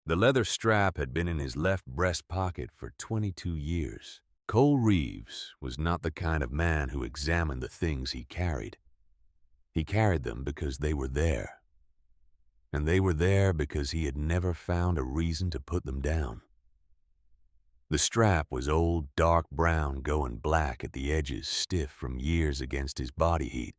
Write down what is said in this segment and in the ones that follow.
The leather strap had been in his left breast pocket for 22 years. Cole Reeves was not the kind of man who examined the things he carried. He carried them because they were there. And they were there because he had never found a reason to put them down. The strap was old, dark brown, going black at the edges, stiff from years against his body heat.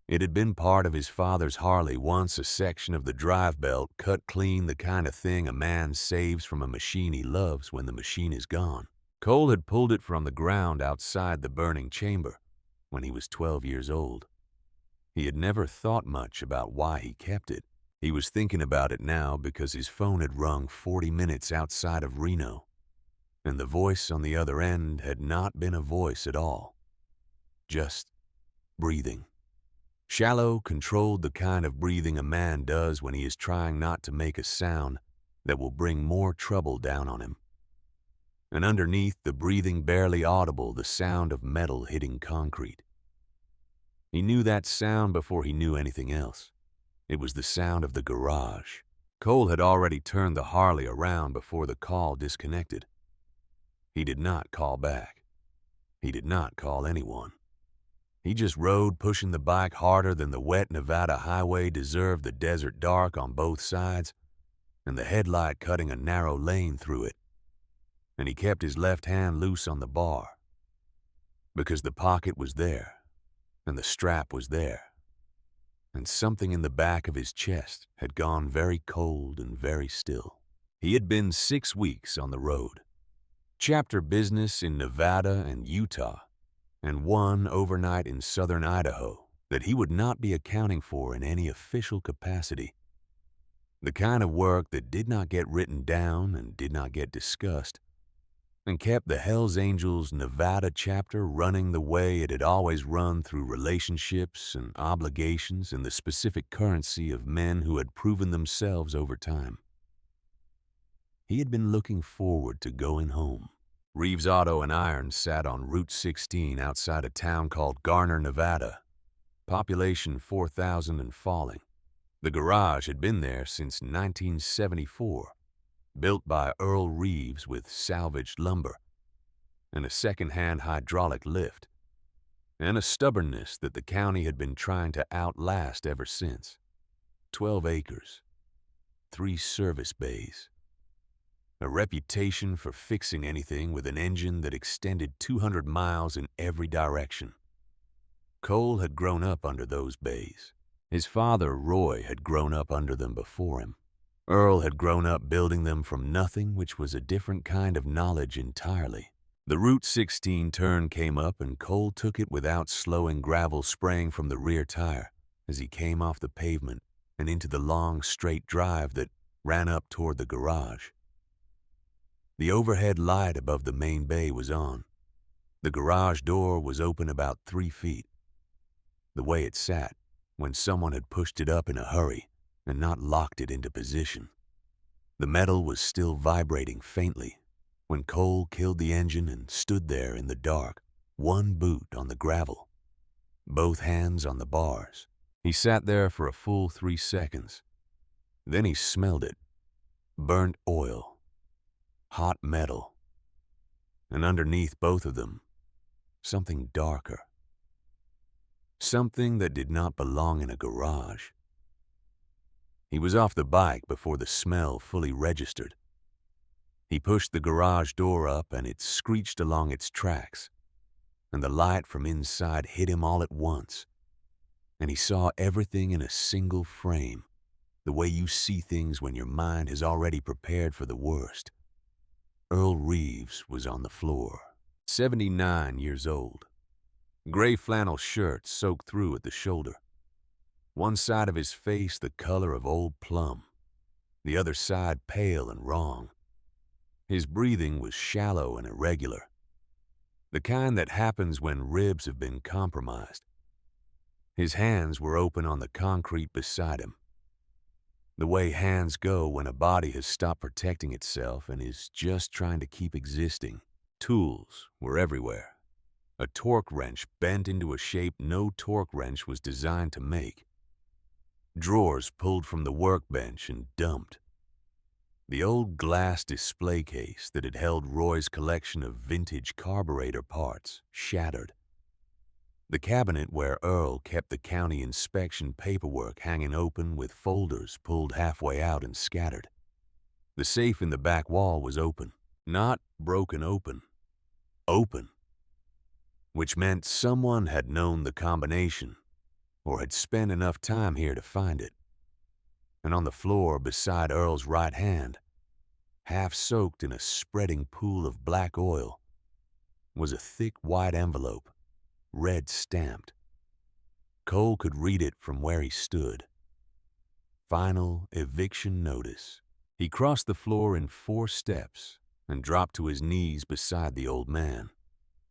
It had been part of his father's Harley, once a section of the drive belt, cut clean, the kind of thing a man saves from a machine he loves when the machine is gone. Cole had pulled it from the ground outside the burning chamber when he was 12 years old. He had never thought much about why he kept it. He was thinking about it now because his phone had rung 40 minutes outside of Reno, and the voice on the other end had not been a voice at all, just breathing. Shallow, controlled, the kind of breathing a man does when he is trying not to make a sound that will bring more trouble down on him. And underneath the breathing, barely audible, the sound of metal hitting concrete. He knew that sound before he knew anything else. It was the sound of the garage. Cole had already turned the Harley around before the call disconnected. He did not call back. He did not call anyone. He just rode, pushing the bike harder than the wet Nevada highway deserved, the desert dark on both sides, and the headlight cutting a narrow lane through it. And he kept his left hand loose on the bar, because the pocket was there, and the strap was there, and something in the back of his chest had gone very cold and very still. He had been 6 weeks on the road, chapter business in Nevada and Utah, and one overnight in southern Idaho that he would not be accounting for in any official capacity. The kind of work that did not get written down and did not get discussed, and kept the Hells Angels Nevada chapter running the way it had always run, through relationships and obligations and the specific currency of men who had proven themselves over time. He had been looking forward to going home. Reeves Auto and Iron sat on Route 16 outside a town called Garner, Nevada. Population 4,000 and falling. The garage had been there since 1974, built by Earl Reeves with salvaged lumber, and a second-hand hydraulic lift, and a stubbornness that the county had been trying to outlast ever since. 12 acres, 3 service bays. A reputation for fixing anything with an engine that extended 200 miles in every direction. Cole had grown up under those bays. His father, Roy, had grown up under them before him. Earl had grown up building them from nothing, which was a different kind of knowledge entirely. The Route 16 turn came up, and Cole took it without slowing, gravel spraying from the rear tire as he came off the pavement and into the long, straight drive that ran up toward the garage. The overhead light above the main bay was on. The garage door was open about 3 feet. The way it sat, when someone had pushed it up in a hurry and not locked it into position. The metal was still vibrating faintly when Cole killed the engine and stood there in the dark, one boot on the gravel, both hands on the bars. He sat there for a full 3 seconds. Then he smelled it. Burnt oil. Hot metal. And underneath both of them, something darker. Something that did not belong in a garage. He was off the bike before the smell fully registered. He pushed the garage door up, and it screeched along its tracks, and the light from inside hit him all at once, and he saw everything in a single frame, the way you see things when your mind has already prepared for the worst. Earl Reeves was on the floor, 79 years old. Gray flannel shirt soaked through at the shoulder. One side of his face the color of old plum, the other side pale and wrong. His breathing was shallow and irregular, the kind that happens when ribs have been compromised. His hands were open on the concrete beside him, the way hands go when a body has stopped protecting itself and is just trying to keep existing. Tools were everywhere. A torque wrench bent into a shape no torque wrench was designed to make. Drawers pulled from the workbench and dumped. The old glass display case that had held Roy's collection of vintage carburetor parts shattered. The cabinet where Earl kept the county inspection paperwork hanging open with folders pulled halfway out and scattered. The safe in the back wall was open, not broken open, open, which meant someone had known the combination or had spent enough time here to find it. And on the floor beside Earl's right hand, half soaked in a spreading pool of black oil, was a thick white envelope, red stamped. Cole could read it from where he stood. Final eviction notice. He crossed the floor in 4 steps and dropped to his knees beside the old man.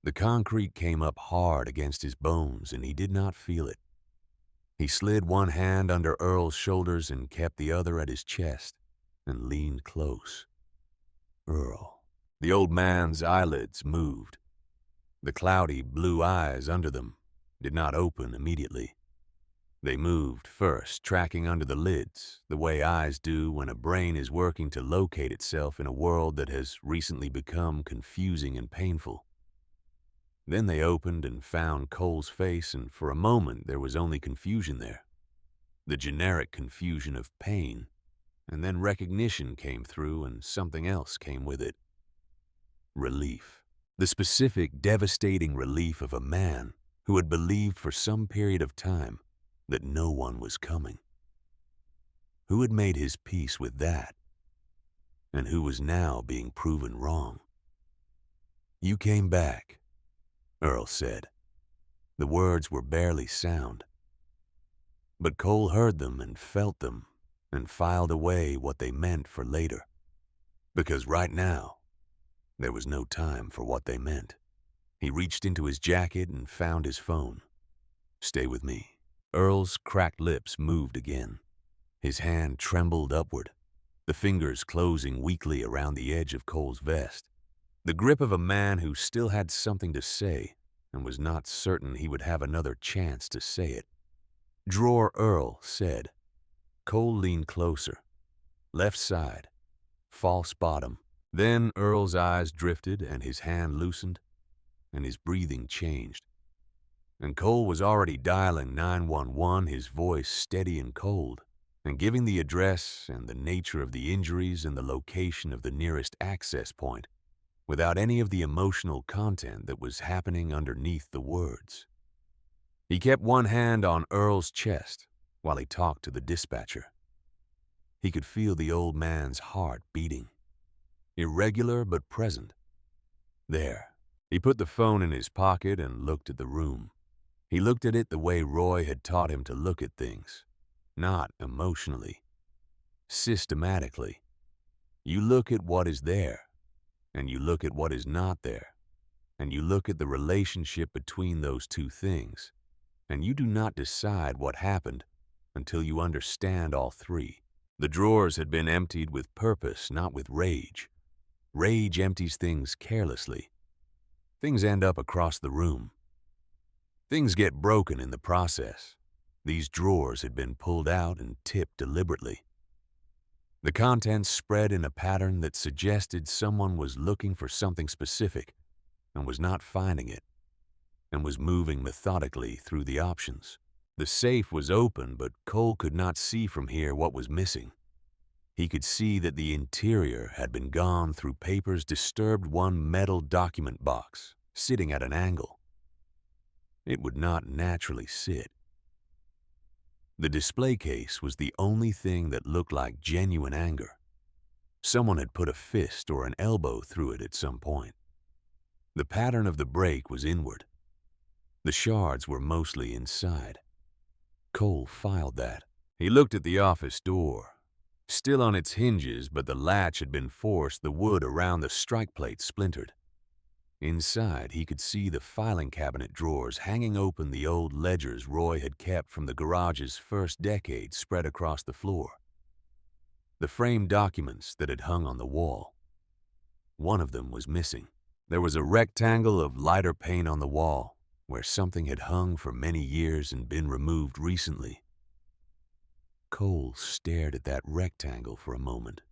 The concrete came up hard against his bones and he did not feel it. He slid one hand under Earl's shoulders and kept the other at his chest and leaned close. Earl. The old man's eyelids moved. The cloudy blue eyes under them did not open immediately. They moved first, tracking under the lids, the way eyes do when a brain is working to locate itself in a world that has recently become confusing and painful. Then they opened and found Cole's face, and for a moment there was only confusion there. The generic confusion of pain, and then recognition came through and something else came with it. Relief. The specific, devastating relief of a man who had believed for some period of time that no one was coming. Who had made his peace with that, and who was now being proven wrong. "You came back," Earl said. The words were barely sound. But Cole heard them and felt them and filed away what they meant for later. Because right now, there was no time for what they meant. He reached into his jacket and found his phone. "Stay with me." Earl's cracked lips moved again. His hand trembled upward, the fingers closing weakly around the edge of Cole's vest. The grip of a man who still had something to say and was not certain he would have another chance to say it. "Drawer Earl said." Cole leaned closer. Left side. False bottom. Then Earl's eyes drifted and his hand loosened and his breathing changed. And Cole was already dialing 911, his voice steady and cold, and giving the address and the nature of the injuries and the location of the nearest access point, without any of the emotional content that was happening underneath the words. He kept one hand on Earl's chest while he talked to the dispatcher. He could feel the old man's heart beating, irregular but present. There. He put the phone in his pocket and looked at the room. He looked at it the way Roy had taught him to look at things, not emotionally, systematically. You look at what is there, and you look at what is not there, and you look at the relationship between those two things, and you do not decide what happened until you understand all three. The drawers had been emptied with purpose, not with rage. Rage empties things carelessly. Things end up across the room. Things get broken in the process. These drawers had been pulled out and tipped deliberately. The contents spread in a pattern that suggested someone was looking for something specific and was not finding it, and was moving methodically through the options. The safe was open, but Cole could not see from here what was missing. He could see that the interior had been gone through papers disturbed one metal document box, sitting at an angle. It would not naturally sit. The display case was the only thing that looked like genuine anger. Someone had put a fist or an elbow through it at some point. The pattern of the break was inward. The shards were mostly inside. Cole filed that. He looked at the office door. Still on its hinges, but the latch had been forced, the wood around the strike plate splintered. Inside, he could see the filing cabinet drawers hanging open, the old ledgers Roy had kept from the garage's first decade spread across the floor. The framed documents that had hung on the wall. One of them was missing. There was a rectangle of lighter paint on the wall, where something had hung for many years and been removed recently. Cole stared at that rectangle for a moment.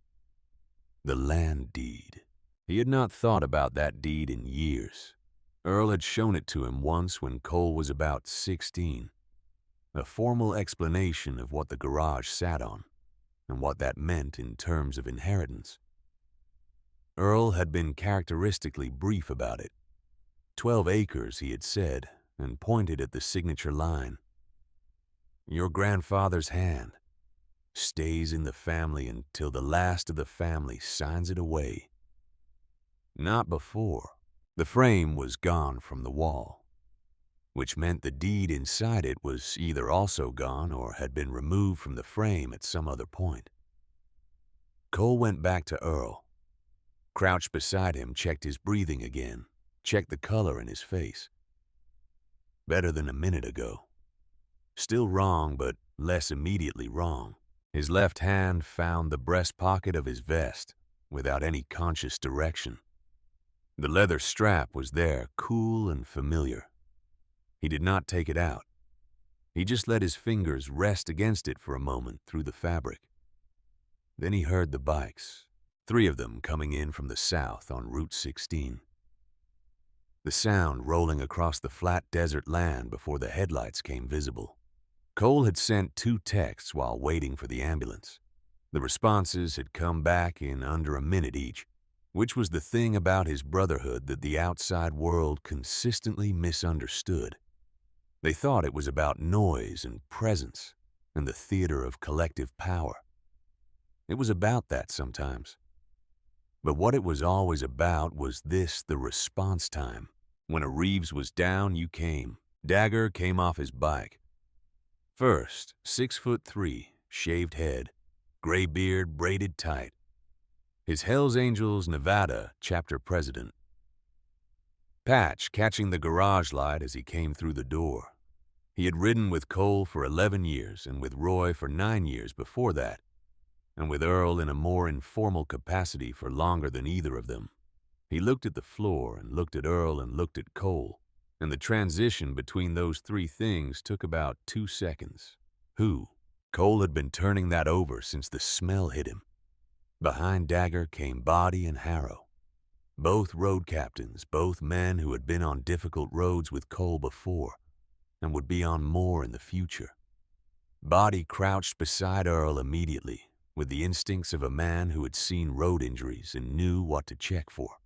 The land deed. He had not thought about that deed in years. Earl had shown it to him once when Cole was about 16. A formal explanation of what the garage sat on and what that meant in terms of inheritance. Earl had been characteristically brief about it. 12 acres, he had said, and pointed at the signature line. Your grandfather's hand stays in the family until the last of the family signs it away. Not before. The frame was gone from the wall, which meant the deed inside it was either also gone or had been removed from the frame at some other point. Cole went back to Earl, crouched beside him, checked his breathing again, checked the color in his face. Better than a minute ago. Still wrong, but less immediately wrong. His left hand found the breast pocket of his vest without any conscious direction. The leather strap was there, cool and familiar. He did not take it out. He just let his fingers rest against it for a moment through the fabric. Then he heard the bikes, 3 of them coming in from the south on Route 16. The sound rolling across the flat desert land before the headlights came visible. Cole had sent 2 texts while waiting for the ambulance. The responses had come back in under a minute each, which was the thing about his brotherhood that the outside world consistently misunderstood. They thought it was about noise and presence and the theater of collective power. It was about that sometimes. But what it was always about was this, the response time. When a Reeves was down, you came. Dagger came off his bike. First, 6'3", shaved head, gray beard braided tight. His Hells Angels Nevada chapter president. Patch catching the garage light as he came through the door. He had ridden with Cole for 11 years and with Roy for 9 years before that, and with Earl in a more informal capacity for longer than either of them. He looked at the floor and looked at Earl and looked at Cole, and the transition between those 3 things took about 2 seconds. Who? Cole had been turning that over since the smell hit him. Behind Dagger came Body and Harrow. Both road captains, both men who had been on difficult roads with Cole before and would be on more in the future. Body crouched beside Earl immediately, with the instincts of a man who had seen road injuries and knew what to check for.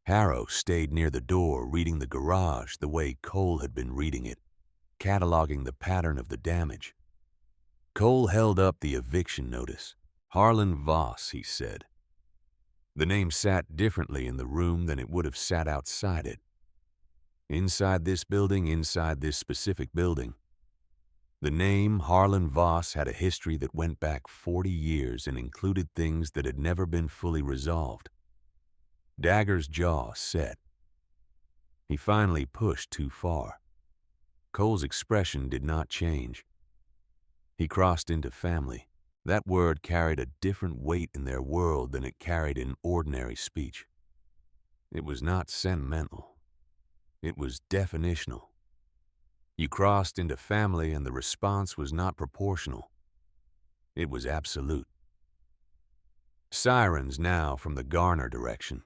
Harrow stayed near the door, reading the garage the way Cole had been reading it, cataloging the pattern of the damage. Cole held up the eviction notice. Harlan Voss, he said. The name sat differently in the room than it would have sat outside it. Inside this building, inside this specific building. The name Harlan Voss had a history that went back 40 years and included things that had never been fully resolved. Dagger's jaw set. He finally pushed too far. Cole's expression did not change. He crossed into family. That word carried a different weight in their world than it carried in ordinary speech. It was not sentimental. It was definitional. You crossed into family and the response was not proportional. It was absolute. Sirens now from the Garner direction.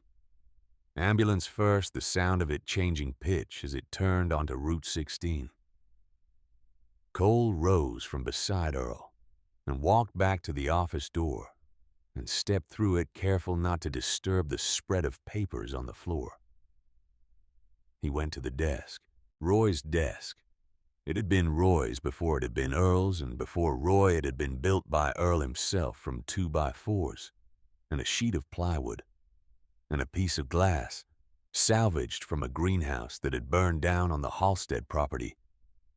Ambulance first, the sound of it changing pitch as it turned onto Route 16. Cole rose from beside Earl and walked back to the office door and stepped through it, careful not to disturb the spread of papers on the floor. He went to the desk, Roy's desk. It had been Roy's before it had been Earl's, and before Roy it had been built by Earl himself from 2x4s, and a sheet of plywood, and a piece of glass, salvaged from a greenhouse that had burned down on the Halstead property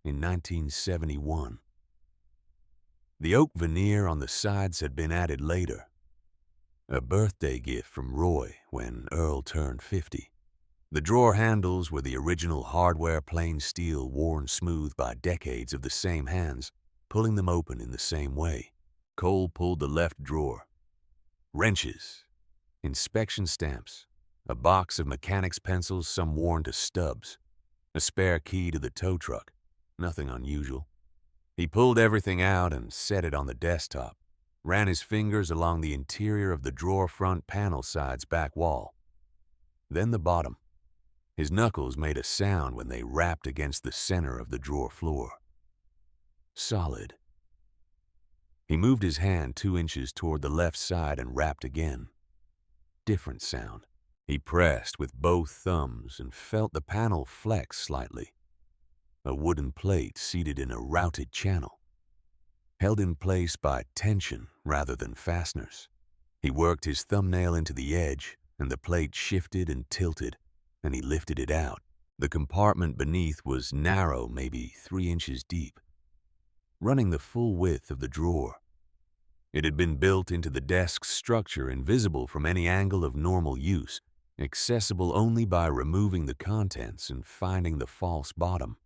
in 1971. The oak veneer on the sides had been added later, a birthday gift from Roy when Earl turned 50. The drawer handles were the original hardware plain steel worn smooth by decades of the same hands, pulling them open in the same way. Cole pulled the left drawer. Wrenches, inspection stamps, a box of mechanics pencils, some worn to stubs, a spare key to the tow truck, nothing unusual. He pulled everything out and set it on the desktop. ran his fingers along the interior of the drawer front panel side's back wall. Then the bottom. His knuckles made a sound when they rapped against the center of the drawer floor. Solid. He moved his hand 2 inches toward the left side and rapped again. Different sound. He pressed with both thumbs and felt the panel flex slightly. A wooden plate seated in a routed channel, held in place by tension rather than fasteners. He worked his thumbnail into the edge, and the plate shifted and tilted, and he lifted it out. The compartment beneath was narrow, maybe 3 inches deep, running the full width of the drawer. It had been built into the desk's structure, invisible from any angle of normal use, accessible only by removing the contents and finding the false bottom.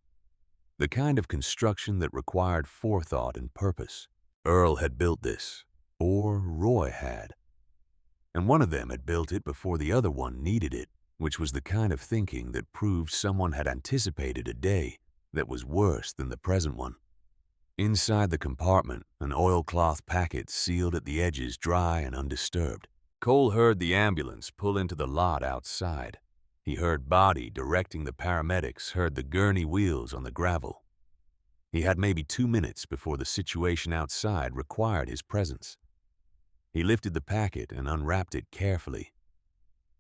The kind of construction that required forethought and purpose. Earl had built this, or Roy had. And one of them had built it before the other one needed it, which was the kind of thinking that proved someone had anticipated a day that was worse than the present one. Inside the compartment, an oilcloth packet sealed at the edges, dry and undisturbed. Cole heard the ambulance pull into the lot outside. He heard Body directing the paramedics, heard the gurney wheels on the gravel. He had maybe 2 minutes before the situation outside required his presence. He lifted the packet and unwrapped it carefully.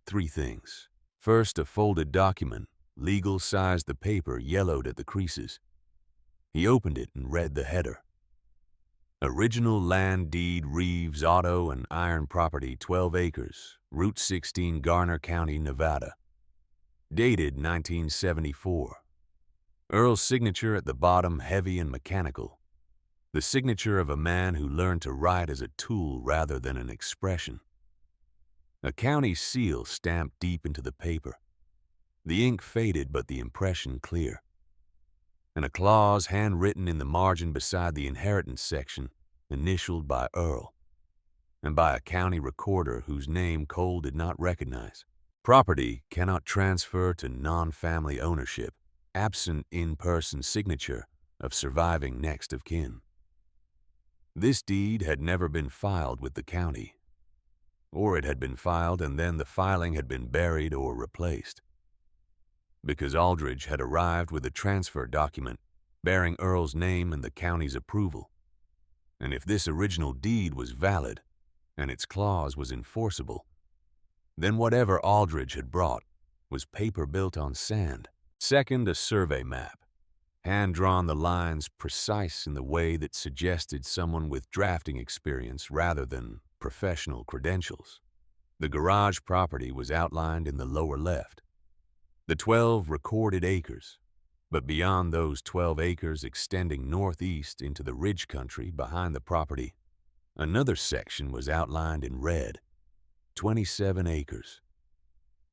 3 things. First, a folded document, legal-sized, the paper yellowed at the creases. He opened it and read the header. Original land deed, Reeves Auto and Iron Property, 12 acres, Route 16, Garner County, Nevada. Dated 1974. Earl's signature at the bottom, heavy and mechanical. The signature of a man who learned to write as a tool rather than an expression. A county seal stamped deep into the paper. The ink faded, but the impression clear. And a clause handwritten in the margin beside the inheritance section, initialed by Earl, and by a county recorder whose name Cole did not recognize. Property cannot transfer to non-family ownership, absent in-person signature of surviving next of kin. This deed had never been filed with the county, or it had been filed and then the filing had been buried or replaced. Because Aldridge had arrived with a transfer document bearing Earl's name and the county's approval. And if this original deed was valid, and its clause was enforceable, then whatever Aldridge had brought was paper built on sand. Second, a survey map, hand-drawn, the lines precise in the way that suggested someone with drafting experience rather than professional credentials. The garage property was outlined in the lower left. The 12 recorded acres, but beyond those 12 acres extending northeast into the ridge country behind the property, another section was outlined in red, 27 acres.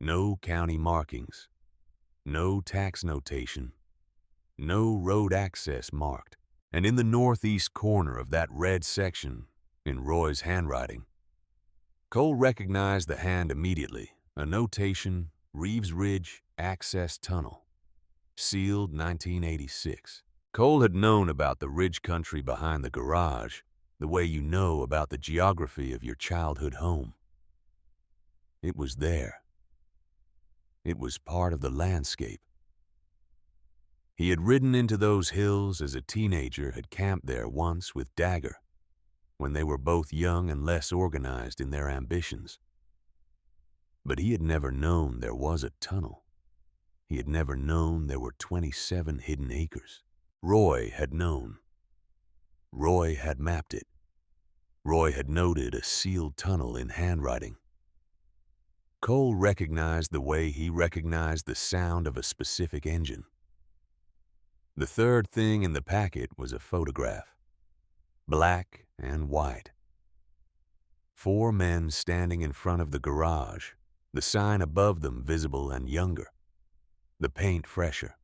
No county markings, no tax notation, no road access marked. And in the northeast corner of that red section, in Roy's handwriting, Cole recognized the hand immediately, a notation, Reeves Ridge Access Tunnel, sealed 1986. Cole had known about the ridge country behind the garage, the way you know about the geography of your childhood home. It was there. It was part of the landscape. He had ridden into those hills as a teenager, had camped there once with Dagger, when they were both young and less organized in their ambitions. But he had never known there was a tunnel. He had never known there were 27 hidden acres. Roy had known. Roy had mapped it. Roy had noted a sealed tunnel in handwriting. Cole recognized the way he recognized the sound of a specific engine. The third thing in the packet was a photograph, black and white. 4 men standing in front of the garage, the sign above them visible and younger, the paint fresher,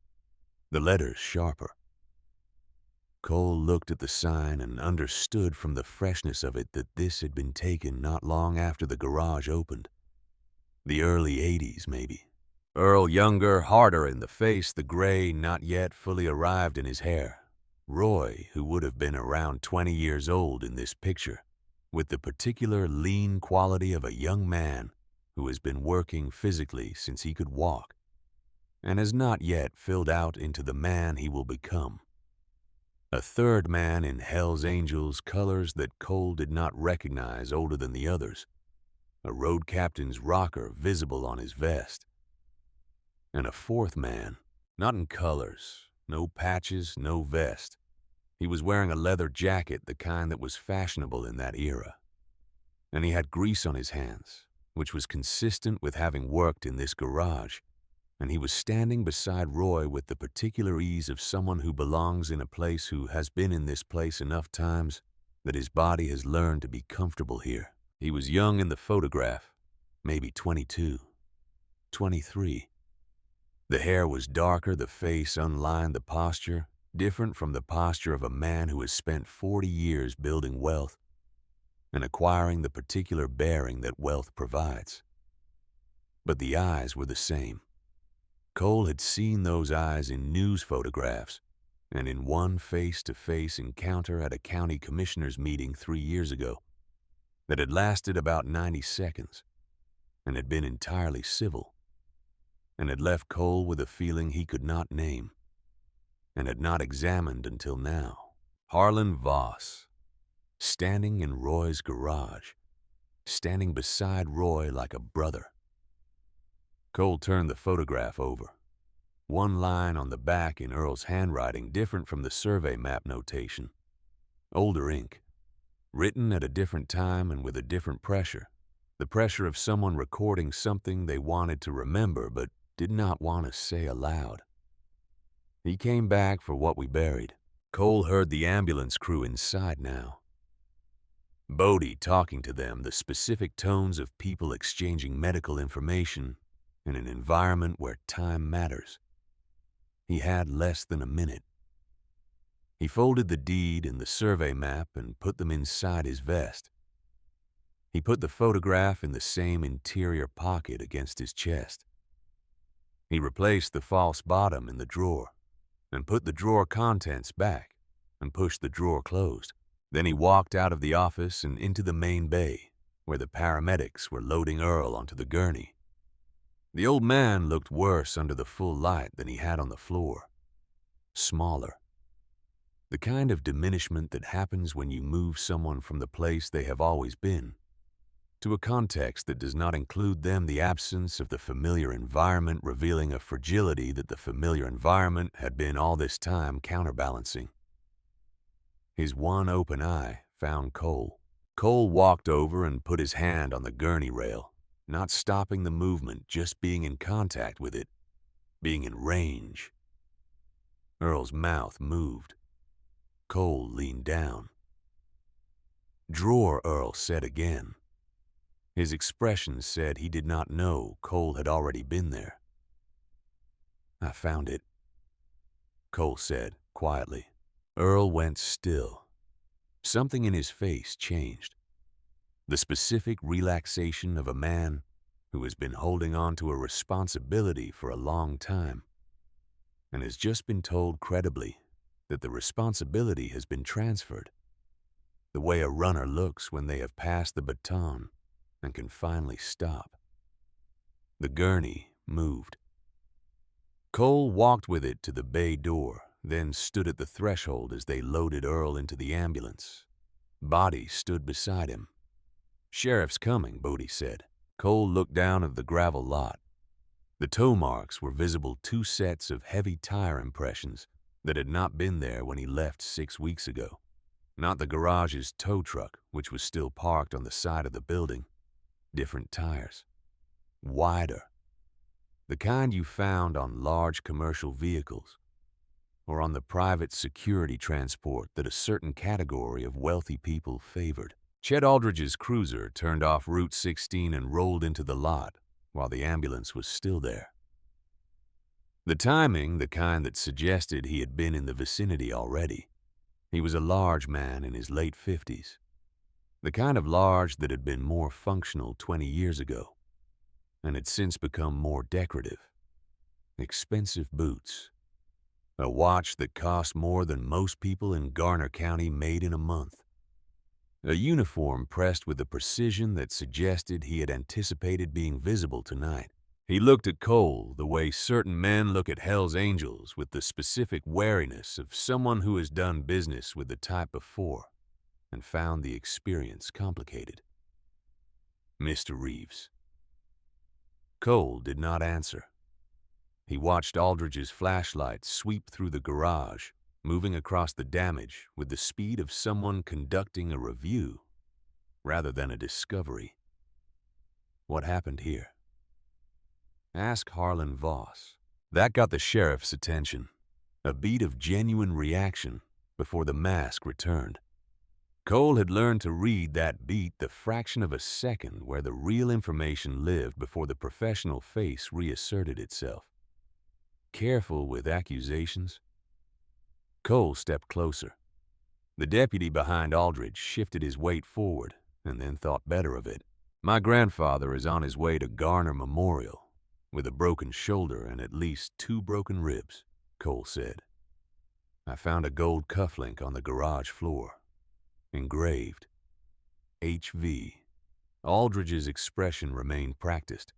the letters sharper. Cole looked at the sign and understood from the freshness of it that this had been taken not long after the garage opened. The early 80s, maybe. Earl younger, harder in the face, the gray not yet fully arrived in his hair. Roy, who would have been around 20 years old in this picture. with the particular lean quality of a young man who has been working physically since he could walk and has not yet filled out into the man he will become. A third man in Hell's Angels colors that Cole did not recognize, older than the others, a road captain's rocker visible on his vest. And a fourth man, not in colors, no patches, no vest. He was wearing a leather jacket, the kind that was fashionable in that era. And he had grease on his hands, which was consistent with having worked in this garage. And he was standing beside Roy with the particular ease of someone who belongs in a place, who has been in this place enough times that his body has learned to be comfortable here. He was young in the photograph, maybe 22, 23. The hair was darker, the face unlined, the posture different from the posture of a man who has spent 40 years building wealth and acquiring the particular bearing that wealth provides. But the eyes were the same. Cole had seen those eyes in news photographs and in one face-to-face encounter at a county commissioners meeting 3 years ago that had lasted about 90 seconds and had been entirely civil, and had left Cole with a feeling he could not name and had not examined until now. Harlan Voss, standing in Roy's garage, standing beside Roy like a brother. Cole turned the photograph over. One line on the back in Earl's handwriting different from the survey map notation. Older ink, written at a different time and with a different pressure. The pressure of someone recording something they wanted to remember but did not want to say aloud. He came back for what we buried. Cole heard the ambulance crew inside now. Bodie talking to them, the specific tones of people exchanging medical information in an environment where time matters. He had less than a minute. He folded the deed and the survey map and put them inside his vest. He put the photograph in the same interior pocket against his chest. He replaced the false bottom in the drawer and put the drawer contents back and pushed the drawer closed. Then he walked out of the office and into the main bay, where the paramedics were loading Earl onto the gurney. The old man looked worse under the full light than he had on the floor. Smaller. The kind of diminishment that happens when you move someone from the place they have always been to a context that does not include them, the absence of the familiar environment revealing a fragility that the familiar environment had been all this time counterbalancing. His one open eye found Cole. Cole walked over and put his hand on the gurney rail, not stopping the movement, just being in contact with it, being in range. Earl's mouth moved. Cole leaned down. "Drawer," Earl said again. His expression said he did not know Cole had already been there. "I found it," Cole said quietly. Earl went still. Something in his face changed. The specific relaxation of a man who has been holding on to a responsibility for a long time and has just been told credibly that the responsibility has been transferred. The way a runner looks when they have passed the baton and can finally stop. The gurney moved. Cole walked with it to the bay door, then stood at the threshold as they loaded Earl into the ambulance. Bodie stood beside him. "Sheriff's coming," Bodie said. Cole looked down at the gravel lot. The toe marks were visible, 2 sets of heavy tire impressions that had not been there when he left 6 weeks ago. Not the garage's tow truck, which was still parked on the side of the building. Different tires. Wider. The kind you found on large commercial vehicles or on the private security transport that a certain category of wealthy people favored. Chet Aldridge's cruiser turned off Route 16 and rolled into the lot while the ambulance was still there. The timing, the kind that suggested he had been in the vicinity already. He was a large man in his late 50s. The kind of large that had been more functional 20 years ago and had since become more decorative. Expensive boots. A watch that cost more than most people in Garner County made in a month. a uniform pressed with a precision that suggested he had anticipated being visible tonight. He looked at Cole the way certain men look at Hell's Angels, with the specific wariness of someone who has done business with the type before and found the experience complicated. "Mr. Reeves." Cole did not answer. He watched Aldridge's flashlight sweep through the garage, moving across the damage with the speed of someone conducting a review rather than a discovery. What happened here? Ask Harlan Voss. That got the sheriff's attention. A beat of genuine reaction before the mask returned. Cole had learned to read that beat the fraction of a second where the real information lived before the professional face reasserted itself. Careful with accusations. Cole stepped closer. The deputy behind Aldridge shifted his weight forward and then thought better of it. "My grandfather is on his way to Garner Memorial with a broken shoulder and at least 2 broken ribs," Cole said. "I found a gold cufflink on the garage floor. Engraved. HV. Aldridge's expression remained practiced.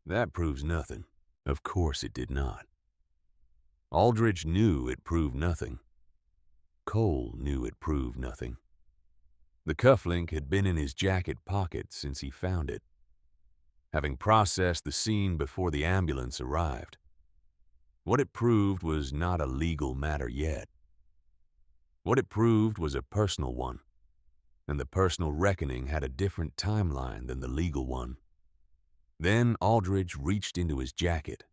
That proves nothing. Of course it did not. Aldridge knew it proved nothing. Cole knew it proved nothing. The cufflink had been in his jacket pocket since he found it, having processed the scene before the ambulance arrived. What it proved was not a legal matter yet. What it proved was a personal one, and the personal reckoning had a different timeline than the legal one. Then Aldridge reached into his jacket.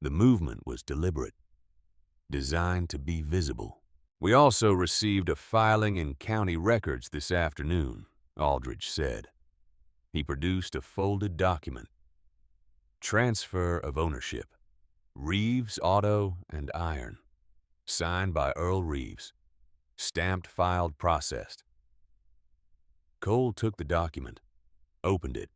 The movement was deliberate, designed to be visible. "We also received a filing in county records this afternoon," Aldridge said. He produced a folded document. "Transfer of ownership. Reeves Auto and Iron. Signed by Earl Reeves. Stamped, filed, processed." Cole took the document, opened it,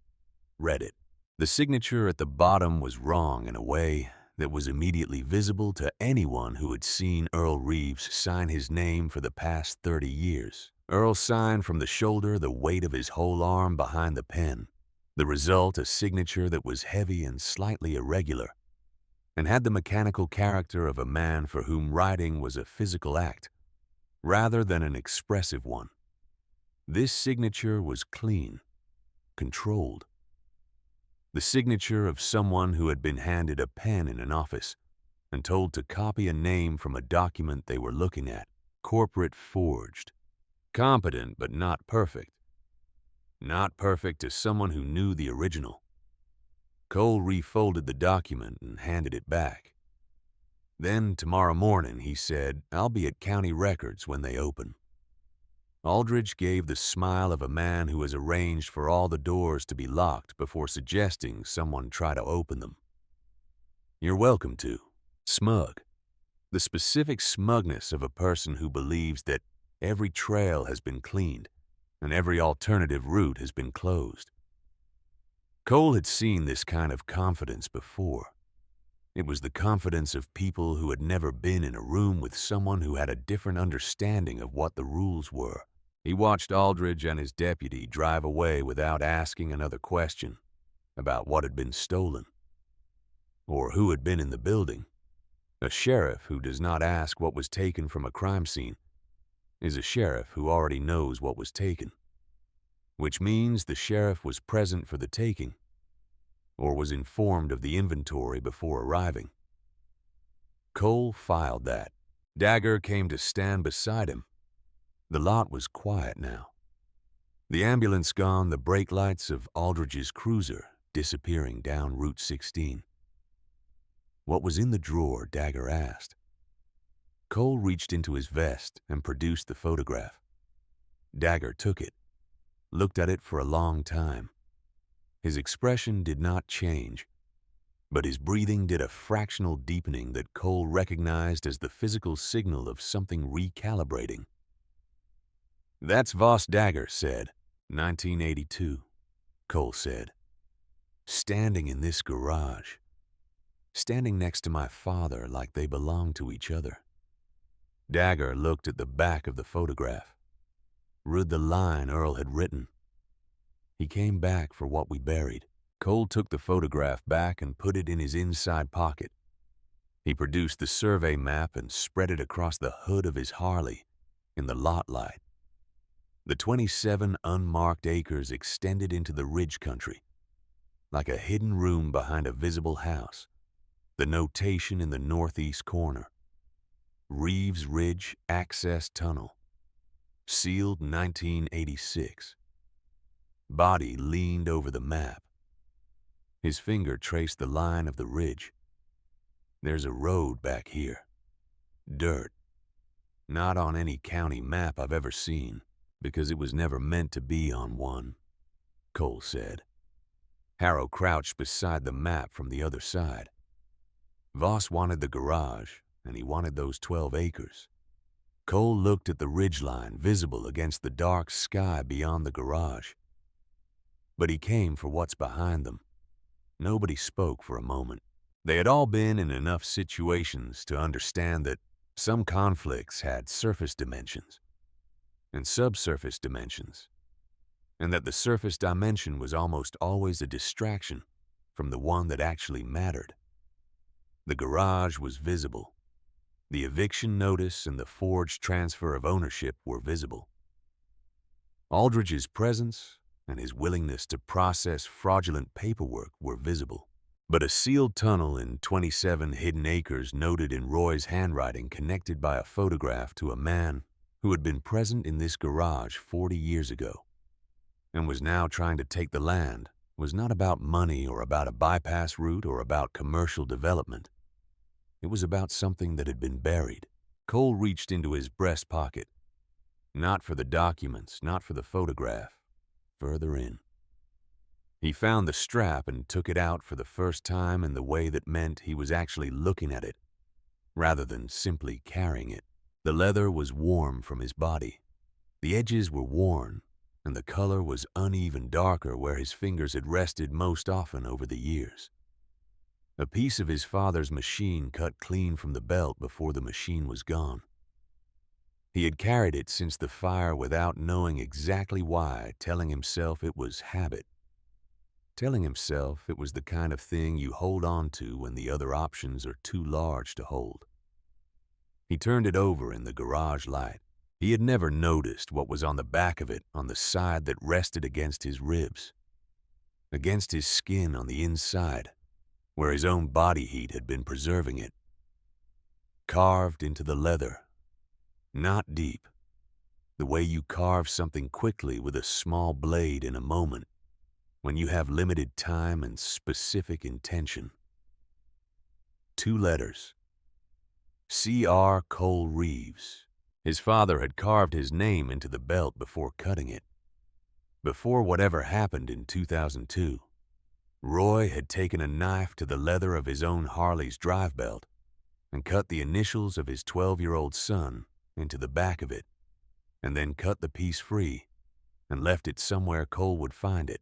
read it. The signature at the bottom was wrong in a way that was immediately visible to anyone who had seen Earl Reeves sign his name for the past 30 years. Earl signed from the shoulder, the weight of his whole arm behind the pen. The result, a signature that was heavy and slightly irregular, and had the mechanical character of a man for whom writing was a physical act, rather than an expressive one. This signature was clean, controlled. The signature of someone who had been handed a pen in an office and told to copy a name from a document they were looking at. Corporate forged. Competent, but not perfect. Not perfect to someone who knew the original. Cole refolded the document and handed it back. "Then tomorrow morning," he said, "I'll be at county records when they open." Aldridge gave the smile of a man who has arranged for all the doors to be locked before suggesting someone try to open them. "You're welcome to." Smug. The specific smugness of a person who believes that every trail has been cleaned and every alternative route has been closed. Cole had seen this kind of confidence before. It was the confidence of people who had never been in a room with someone who had a different understanding of what the rules were. He watched Aldridge and his deputy drive away without asking another question about what had been stolen or who had been in the building. A sheriff who does not ask what was taken from a crime scene is a sheriff who already knows what was taken, which means the sheriff was present for the taking or was informed of the inventory before arriving. Cole filed that. Dagger came to stand beside him. The lot was quiet now. The ambulance gone, the brake lights of Aldridge's cruiser disappearing down Route 16. "What was in the drawer?" Dagger asked. Cole reached into his vest and produced the photograph. Dagger took it, looked at it for a long time. His expression did not change, but his breathing did a fractional deepening that Cole recognized as the physical signal of something recalibrating. "That's Voss," Dagger said. 1982, Cole said. "Standing in this garage. Standing next to my father like they belonged to each other." Dagger looked at the back of the photograph. read the line Earl had written. He came back for what we buried. Cole took the photograph back and put it in his inside pocket. He produced the survey map and spread it across the hood of his Harley in the lot light. The 27 unmarked acres extended into the ridge country, like a hidden room behind a visible house. The notation in the northeast corner: Reeves Ridge Access Tunnel, sealed 1986. Body leaned over the map. His finger traced the line of the ridge. There's a road back here. Dirt. Not on any county map I've ever seen, because it was never meant to be on one, Cole said. Harrow crouched beside the map from the other side. Voss wanted the garage, and he wanted those 12 acres. Cole looked at the ridgeline visible against the dark sky beyond the garage. But he came for what's behind them. Nobody spoke for a moment. They had all been in enough situations to understand that some conflicts had surface dimensions and subsurface dimensions, and that the surface dimension was almost always a distraction from the one that actually mattered. The garage was visible. The eviction notice and the forged transfer of ownership were visible. Aldridge's presence and his willingness to process fraudulent paperwork were visible. But a sealed tunnel in 27 hidden acres noted in Roy's handwriting, connected by a photograph to a man who had been present in this garage 40 years ago and was now trying to take the land, was not about money or about a bypass route or about commercial development. It was about something that had been buried. Cole reached into his breast pocket. Not for the documents, not for the photograph. Further in. He found the strap and took it out for the first time in the way that meant he was actually looking at it, rather than simply carrying it. The leather was warm from his body. The edges were worn, and the color was uneven darker where his fingers had rested most often over the years. A piece of his father's machine cut clean from the belt before the machine was gone. He had carried it since the fire without knowing exactly why, telling himself it was habit. Telling himself it was the kind of thing you hold on to when the other options are too large to hold. He turned it over in the garage light. He had never noticed what was on the back of it, on the side that rested against his ribs, against his skin on the inside, where his own body heat had been preserving it. Carved into the leather. Not deep. The way you carve something quickly with a small blade in a moment, when you have limited time and specific intention. 2 letters. C.R. Cole Reeves. His father had carved his name into the belt before cutting it. Before whatever happened in 2002, Roy had taken a knife to the leather of his own Harley's drive belt and cut the initials of his 12-year-old son into the back of it, and then cut the piece free and left it somewhere Cole would find it.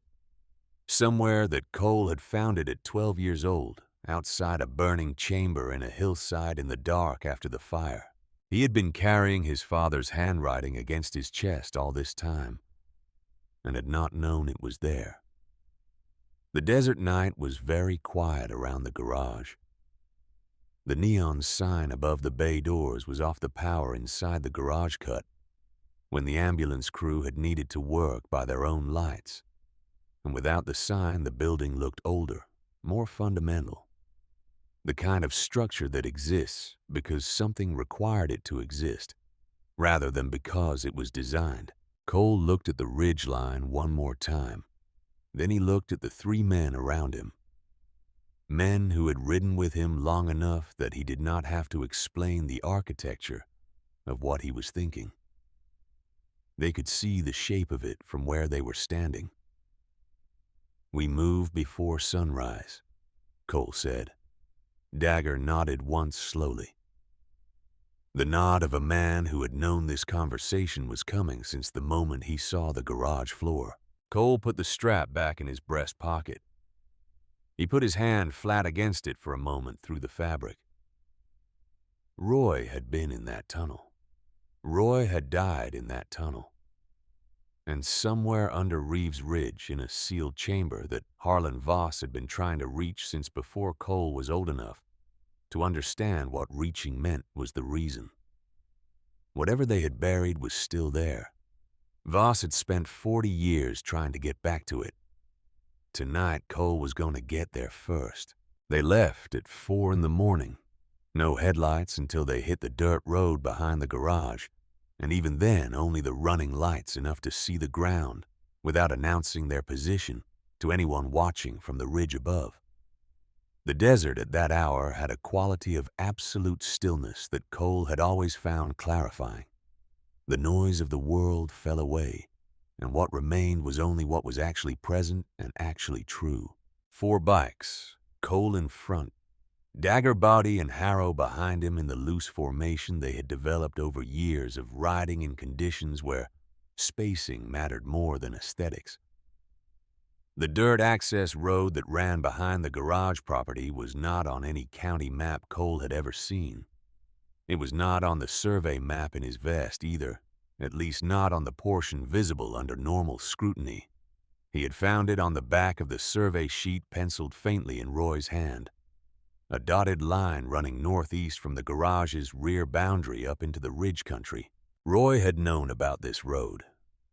Somewhere that Cole had found it at 12 years old, outside a burning chamber in a hillside in the dark after the fire. He had been carrying his father's handwriting against his chest all this time, and had not known it was there. The desert night was very quiet around the garage. The neon sign above the bay doors was off the power inside the garage cut, when the ambulance crew had needed to work by their own lights. And without the sign, the building looked older, more fundamental. The kind of structure that exists because something required it to exist, rather than because it was designed. Cole looked at the ridge line one more time. Then he looked at the 3 men around him. Men who had ridden with him long enough that he did not have to explain the architecture of what he was thinking. They could see the shape of it from where they were standing. "We move before sunrise," Cole said. Dagger nodded once slowly. The nod of a man who had known this conversation was coming since the moment he saw the garage floor. Cole put the strap back in his breast pocket. He put his hand flat against it for a moment through the fabric. Roy had been in that tunnel. Roy had died in that tunnel. And somewhere under Reeves Ridge, in a sealed chamber that Harlan Voss had been trying to reach since before Cole was old enough to understand what reaching meant, was the reason. Whatever they had buried was still there. Voss had spent 40 years trying to get back to it. Tonight, Cole was going to get there first. They left at 4 in the morning. No headlights until they hit the dirt road behind the garage, and even then only the running lights enough to see the ground without announcing their position to anyone watching from the ridge above. The desert at that hour had a quality of absolute stillness that Cole had always found clarifying. The noise of the world fell away, and what remained was only what was actually present and actually true. 4 bikes, Cole in front, Dagger Body and Harrow behind him in the loose formation they had developed over years of riding in conditions where spacing mattered more than aesthetics. The dirt access road that ran behind the garage property was not on any county map Cole had ever seen. It was not on the survey map in his vest either, at least not on the portion visible under normal scrutiny. He had found it on the back of the survey sheet penciled faintly in Roy's hand. A dotted line running northeast from the garage's rear boundary up into the ridge country. Roy had known about this road.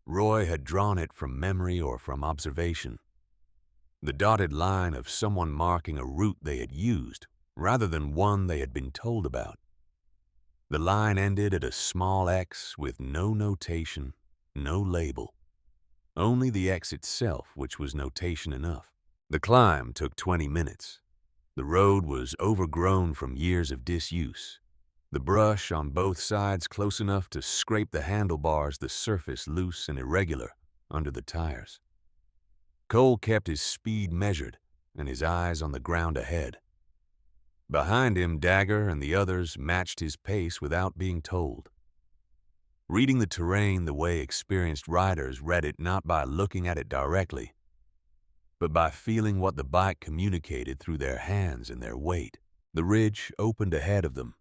Roy had drawn it from memory or from observation. The dotted line of someone marking a route they had used, rather than one they had been told about. The line ended at a small X with no notation, no label. Only the X itself, which was notation enough. The climb took 20 minutes. The road was overgrown from years of disuse. The brush on both sides close enough to scrape the handlebars, the surface loose and irregular under the tires. Cole kept his speed measured and his eyes on the ground ahead. Behind him, Dagger and the others matched his pace without being told. Reading the terrain the way experienced riders read it, not by looking at it directly, but by feeling what the bike communicated through their hands and their weight. The ridge opened ahead of them.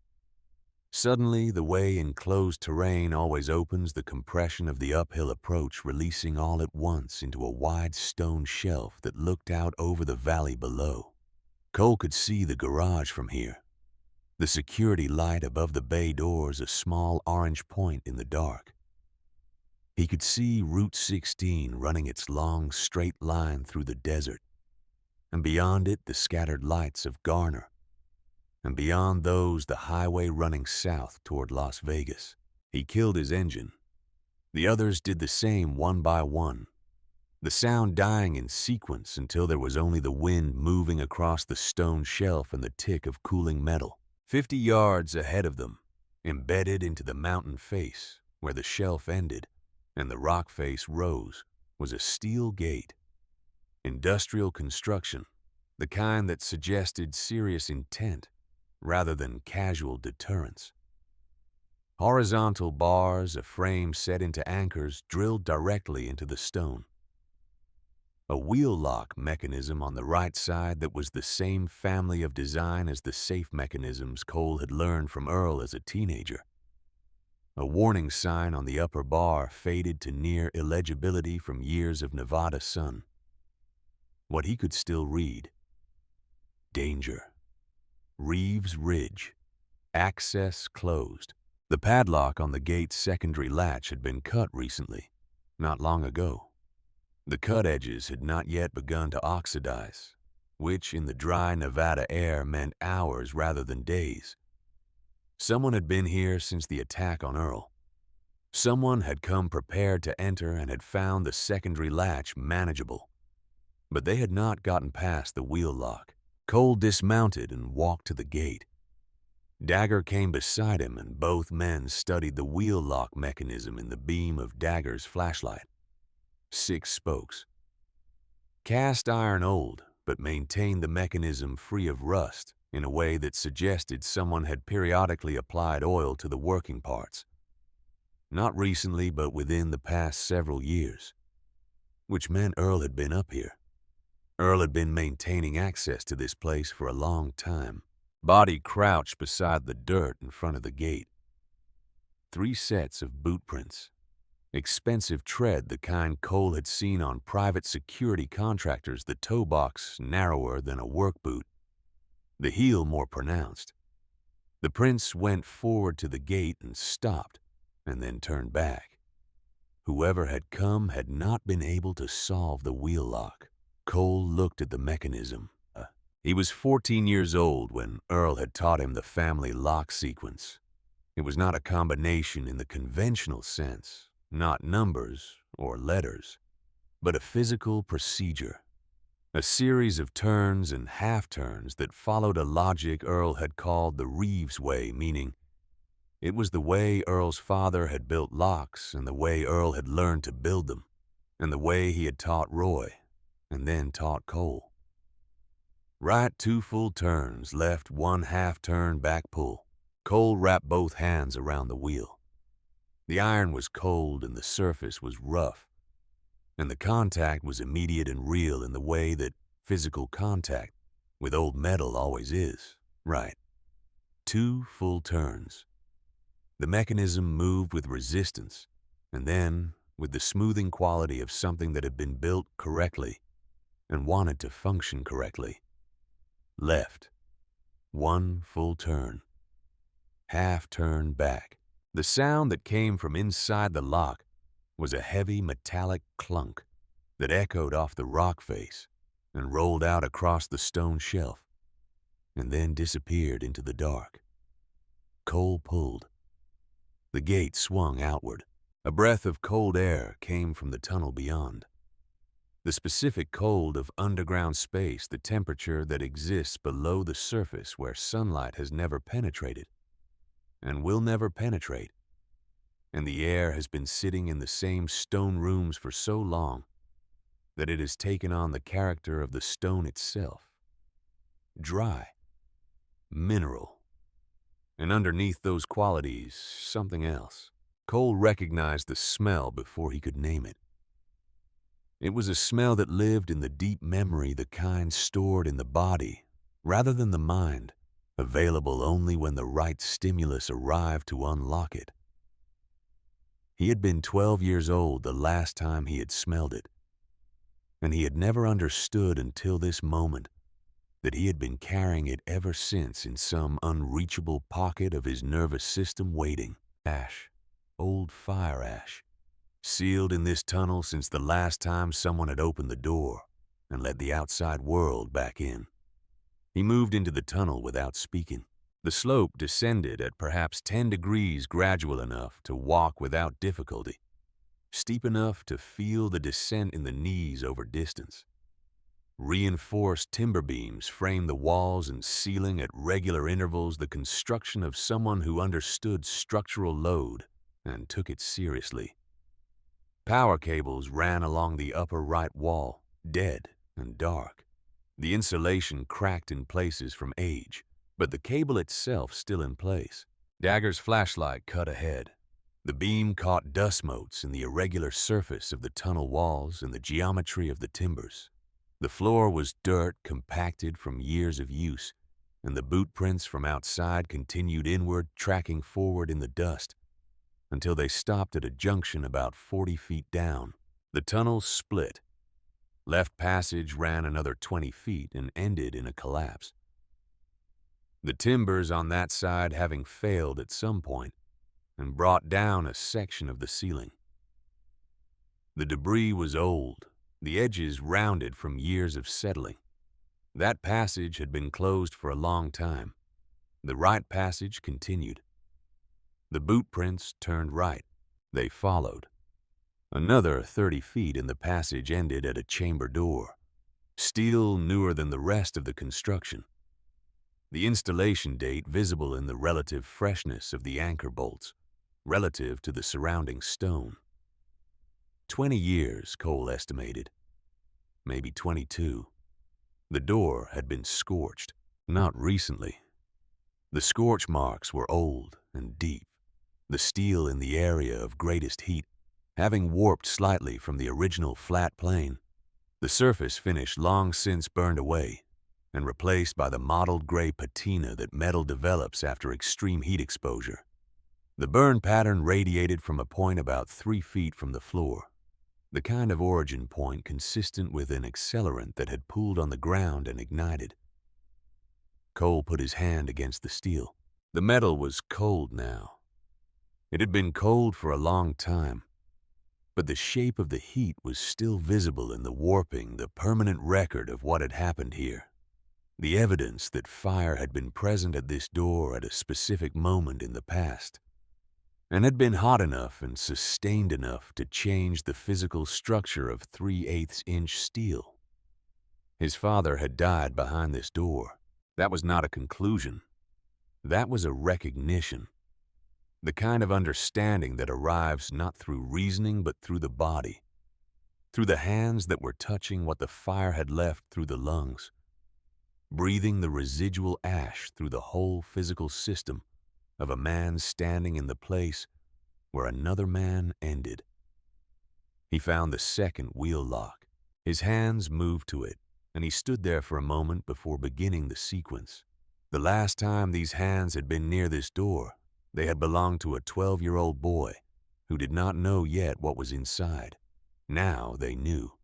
Suddenly, the way enclosed terrain always opens, the compression of the uphill approach releasing all at once into a wide stone shelf that looked out over the valley below. Cole could see the garage from here. The security light above the bay doors a small orange point in the dark. He could see Route 16 running its long, straight line through the desert, and beyond it the scattered lights of Garner, and beyond those the highway running south toward Las Vegas. He killed his engine. The others did the same one by one, the sound dying in sequence until there was only the wind moving across the stone shelf and the tick of cooling metal. 50 yards ahead of them, embedded into the mountain face where the shelf ended and the rock face rose, was a steel gate. Industrial construction, the kind that suggested serious intent rather than casual deterrence. Horizontal bars, a frame set into anchors drilled directly into the stone. A wheel lock mechanism on the right side that was the same family of design as the safe mechanisms Cole had learned from Earl as a teenager. A warning sign on the upper bar faded to near illegibility from years of Nevada sun. What he could still read: danger. Reeves Ridge. Access closed. The padlock on the gate's secondary latch had been cut recently, not long ago. The cut edges had not yet begun to oxidize, which in the dry Nevada air meant hours rather than days. Someone had been here since the attack on Earl. Someone had come prepared to enter and had found the secondary latch manageable. But they had not gotten past the wheel lock. Cole dismounted and walked to the gate. Dagger came beside him, and both men studied the wheel lock mechanism in the beam of Dagger's flashlight. 6 spokes. Cast iron old, but maintained the mechanism free of rust in a way that suggested someone had periodically applied oil to the working parts. Not recently, but within the past several years. Which meant Earl had been up here. Earl had been maintaining access to this place for a long time. Body crouched beside the dirt in front of the gate. 3 sets of boot prints. Expensive tread, the kind Cole had seen on private security contractors, the toe box narrower than a work boot, the heel more pronounced. The prince went forward to the gate and stopped, and then turned back. Whoever had come had not been able to solve the wheel lock. Cole looked at the mechanism. He was 14 years old when Earl had taught him the family lock sequence. It was not a combination in the conventional sense, not numbers or letters, but a physical procedure. A series of turns and half-turns that followed a logic Earl had called the Reeves way, meaning it was the way Earl's father had built locks and the way Earl had learned to build them, and the way he had taught Roy, and then taught Cole. Right 2 full turns, left 1 half-turn back pull. Cole wrapped both hands around the wheel. The iron was cold and the surface was rough, and the contact was immediate and real in the way that physical contact with old metal always is. Right. 2 full turns. The mechanism moved with resistance, and then with the smoothing quality of something that had been built correctly and wanted to function correctly. Left. 1 full turn. Half turn back. The sound that came from inside the lock was a heavy metallic clunk that echoed off the rock face and rolled out across the stone shelf, and then disappeared into the dark. Cole pulled. The gate swung outward. A breath of cold air came from the tunnel beyond. The specific cold of underground space, the temperature that exists below the surface where sunlight has never penetrated and will never penetrate. And the air has been sitting in the same stone rooms for so long that it has taken on the character of the stone itself. Dry, mineral, and underneath those qualities, something else. Cole recognized the smell before he could name it. It was a smell that lived in the deep memory, the kind stored in the body rather than the mind, available only when the right stimulus arrived to unlock it. He had been 12 years old the last time he had smelled it, and he had never understood until this moment that he had been carrying it ever since in some unreachable pocket of his nervous system waiting. Ash, old fire ash, sealed in this tunnel since the last time someone had opened the door and let the outside world back in. He moved into the tunnel without speaking. The slope descended at perhaps 10 degrees, gradual enough to walk without difficulty, steep enough to feel the descent in the knees over distance. Reinforced timber beams framed the walls and ceiling at regular intervals, the construction of someone who understood structural load and took it seriously. Power cables ran along the upper right wall, dead and dark. The insulation cracked in places from age, but the cable itself still in place. Dagger's flashlight cut ahead. The beam caught dust motes in the irregular surface of the tunnel walls and the geometry of the timbers. The floor was dirt compacted from years of use, and the boot prints from outside continued inward, tracking forward in the dust, until they stopped at a junction about 40 feet down. The tunnel split. Left passage ran another 20 feet and ended in a collapse. The timbers on that side having failed at some point and brought down a section of the ceiling. The debris was old, the edges rounded from years of settling. That passage had been closed for a long time. The right passage continued. The boot prints turned right. They followed. Another 30 feet and the passage ended at a chamber door, steel newer than the rest of the construction. The installation date visible in the relative freshness of the anchor bolts, relative to the surrounding stone. 20 years, Cole estimated. Maybe 22. The door had been scorched, not recently. The scorch marks were old and deep, the steel in the area of greatest heat having warped slightly from the original flat plane, the surface finish long since burned away and replaced by the mottled gray patina that metal develops after extreme heat exposure. The burn pattern radiated from a point about 3 feet from the floor, the kind of origin point consistent with an accelerant that had pooled on the ground and ignited. Cole put his hand against the steel. The metal was cold now. It had been cold for a long time, but the shape of the heat was still visible in the warping, the permanent record of what had happened here. The evidence that fire had been present at this door at a specific moment in the past, and had been hot enough and sustained enough to change the physical structure of 3/8-inch steel. His father had died behind this door. That was not a conclusion. That was a recognition. The kind of understanding that arrives not through reasoning but through the body, through the hands that were touching what the fire had left through the lungs, breathing the residual ash through the whole physical system of a man standing in the place where another man ended. He found the second wheel lock. His hands moved to it, and he stood there for a moment before beginning the sequence. The last time these hands had been near this door, they had belonged to a 12-year-old boy who did not know yet what was inside. Now they knew.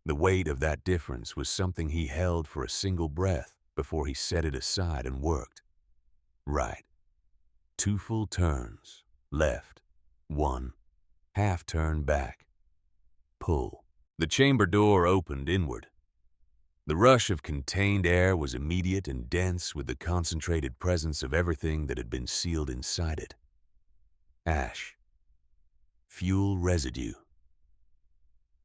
The weight of that difference was something he held for a single breath before he set it aside and worked. Right. 2 full turns. Left. 1. Half turn back. Pull. The chamber door opened inward. The rush of contained air was immediate and dense with the concentrated presence of everything that had been sealed inside it. Ash. Fuel residue.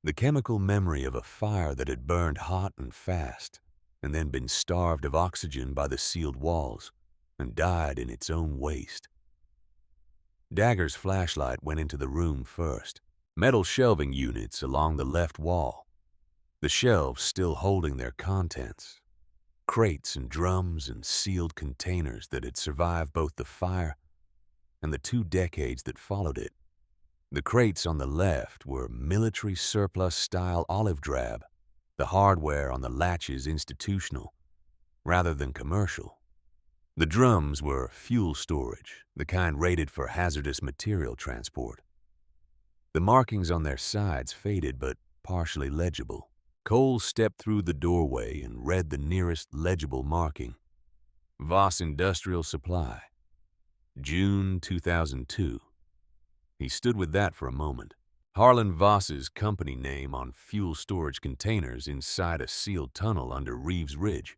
The chemical memory of a fire that had burned hot and fast, and then been starved of oxygen by the sealed walls, and died in its own waste. Dagger's flashlight went into the room first. Metal shelving units along the left wall, the shelves still holding their contents. Crates and drums and sealed containers that had survived both the fire and the 2 decades that followed it. The crates on the left were military surplus-style olive drab, the hardware on the latches institutional, rather than commercial. The drums were fuel storage, the kind rated for hazardous material transport. The markings on their sides faded but partially legible. Cole stepped through the doorway and read the nearest legible marking. Voss Industrial Supply, June 2002. He stood with that for a moment. Harlan Voss's company name on fuel storage containers inside a sealed tunnel under Reeves Ridge.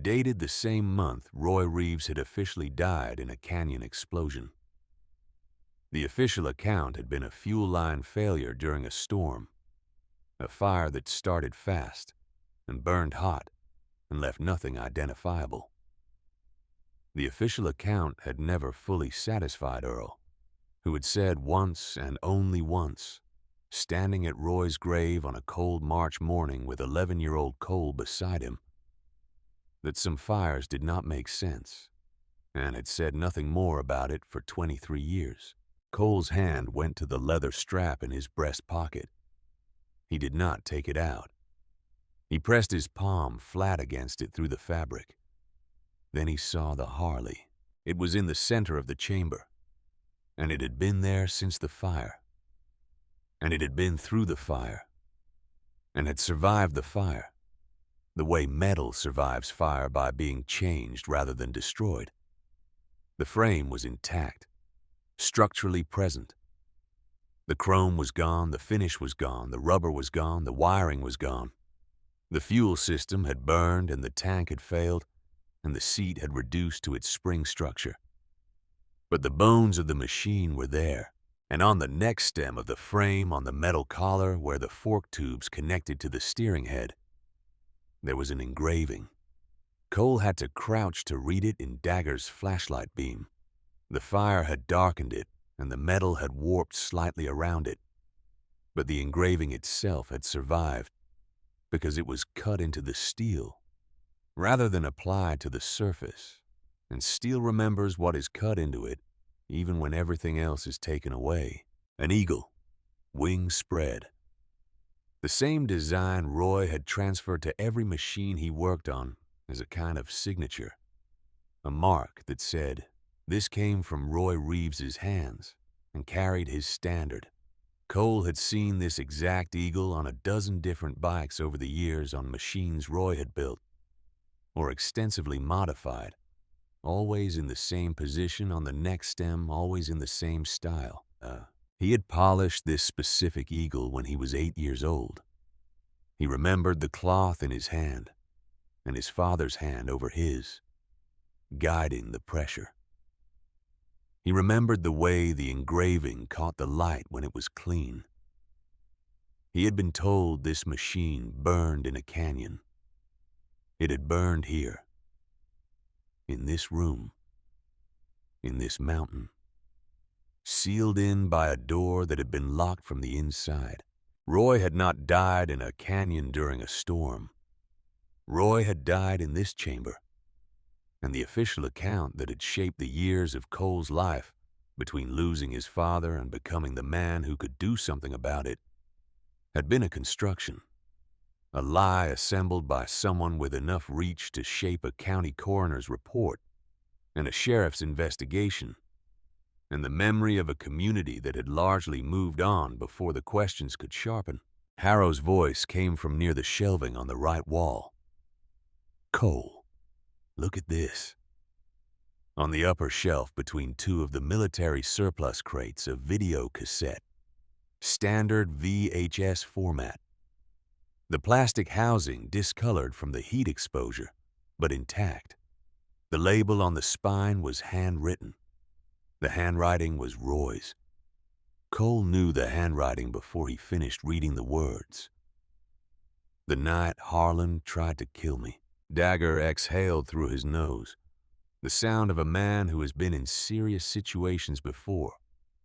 Dated the same month Roy Reeves had officially died in a canyon explosion. The official account had been a fuel line failure during a storm, a fire that started fast and burned hot and left nothing identifiable. The official account had never fully satisfied Earl, who had said once and only once, standing at Roy's grave on a cold March morning with 11-year-old Cole beside him, that some fires did not make sense, and had said nothing more about it for 23 years. Cole's hand went to the leather strap in his breast pocket. He did not take it out. He pressed his palm flat against it through the fabric. Then he saw the Harley. It was in the center of the chamber, and it had been there since the fire. And it had been through the fire, and had survived the fire, the way metal survives fire by being changed rather than destroyed. The frame was intact, structurally present. The chrome was gone, the finish was gone, the rubber was gone, the wiring was gone. The fuel system had burned and the tank had failed, and the seat had reduced to its spring structure. But the bones of the machine were there, and on the neck stem of the frame, on the metal collar where the fork tubes connected to the steering head, there was an engraving. Cole had to crouch to read it in Dagger's flashlight beam. The fire had darkened it, and the metal had warped slightly around it. But the engraving itself had survived because it was cut into the steel, rather than applied to the surface. And steel remembers what is cut into it, even when everything else is taken away. An eagle, wings spread. The same design Roy had transferred to every machine he worked on as a kind of signature. A mark that said, This came from Roy Reeves's hands and carried his standard. Cole had seen this exact eagle on a dozen different bikes over the years on machines Roy had built, or extensively modified, always in the same position on the neck stem, always in the same style. He had polished this specific eagle when he was 8 years old. He remembered the cloth in his hand and his father's hand over his, guiding the pressure. He remembered the way the engraving caught the light when it was clean. He had been told this machine burned in a canyon. It had burned here, in this room, in this mountain, sealed in by a door that had been locked from the inside. Roy had not died in a canyon during a storm. Roy had died in this chamber, and the official account that had shaped the years of Cole's life between losing his father and becoming the man who could do something about it had been a construction, a lie assembled by someone with enough reach to shape a county coroner's report and a sheriff's investigation, and the memory of a community that had largely moved on before the questions could sharpen. Harrow's voice came from near the shelving on the right wall. "Cole, look at this." On the upper shelf between two of the military surplus crates, a video cassette, standard VHS format. The plastic housing discolored from the heat exposure, but intact. The label on the spine was handwritten. The handwriting was Roy's. Cole knew the handwriting before he finished reading the words. "The night Harlan tried to kill me." Dagger exhaled through his nose, the sound of a man who has been in serious situations before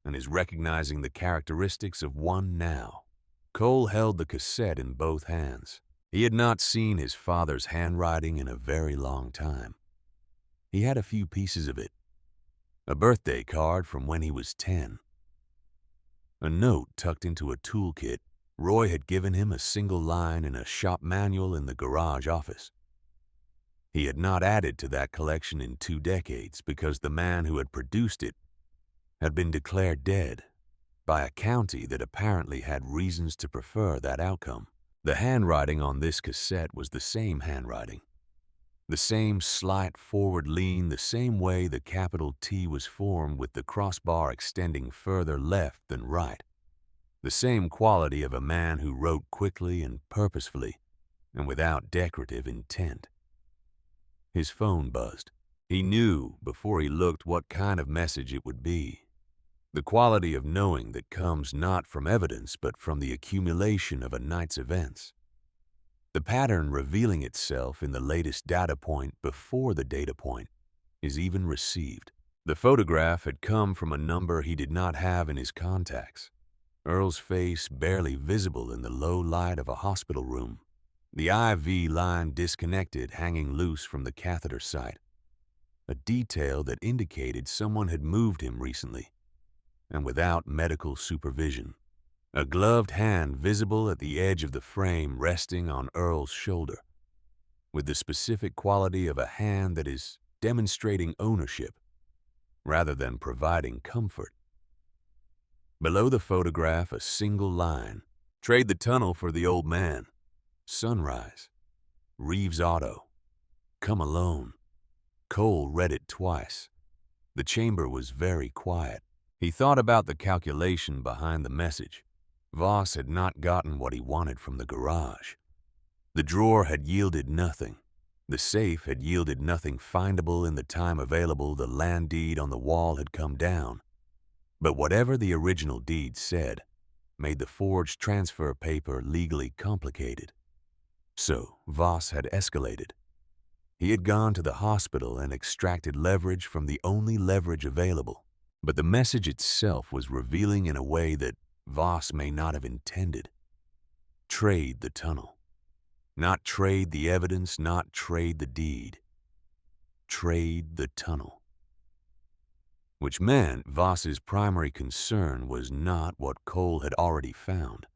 and is recognizing the characteristics of one now. Cole held the cassette in both hands. He had not seen his father's handwriting in a very long time. He had a few pieces of it. A birthday card from when he was 10. A note tucked into a toolkit. Roy had given him a single line in a shop manual in the garage office. He had not added to that collection in 2 decades because the man who had produced it had been declared dead by a county that apparently had reasons to prefer that outcome. The handwriting on this cassette was the same handwriting. The same slight forward lean, the same way the capital T was formed with the crossbar extending further left than right. The same quality of a man who wrote quickly and purposefully and without decorative intent. His phone buzzed. He knew before he looked what kind of message it would be. The quality of knowing that comes not from evidence but from the accumulation of a night's events. The pattern revealing itself in the latest data point before the data point is even received. The photograph had come from a number he did not have in his contacts. Earl's face barely visible in the low light of a hospital room. The IV line disconnected, hanging loose from the catheter site. A detail that indicated someone had moved him recently, and without medical supervision. A gloved hand visible at the edge of the frame resting on Earl's shoulder, with the specific quality of a hand that is demonstrating ownership rather than providing comfort. Below the photograph, a single line. "Trade the tunnel for the old man. Sunrise. Reeves Auto. Come alone." Cole read it twice. The chamber was very quiet. He thought about the calculation behind the message. Voss had not gotten what he wanted from the garage. The drawer had yielded nothing. The safe had yielded nothing findable in the time available. The land deed on the wall had come down. But whatever the original deed said made the forged transfer paper legally complicated. So Voss had escalated. He had gone to the hospital and extracted leverage from the only leverage available. But the message itself was revealing in a way that Voss may not have intended. Trade the tunnel. Not trade the evidence, not trade the deed. Trade the tunnel. Which meant Voss's primary concern was not what Cole had already found.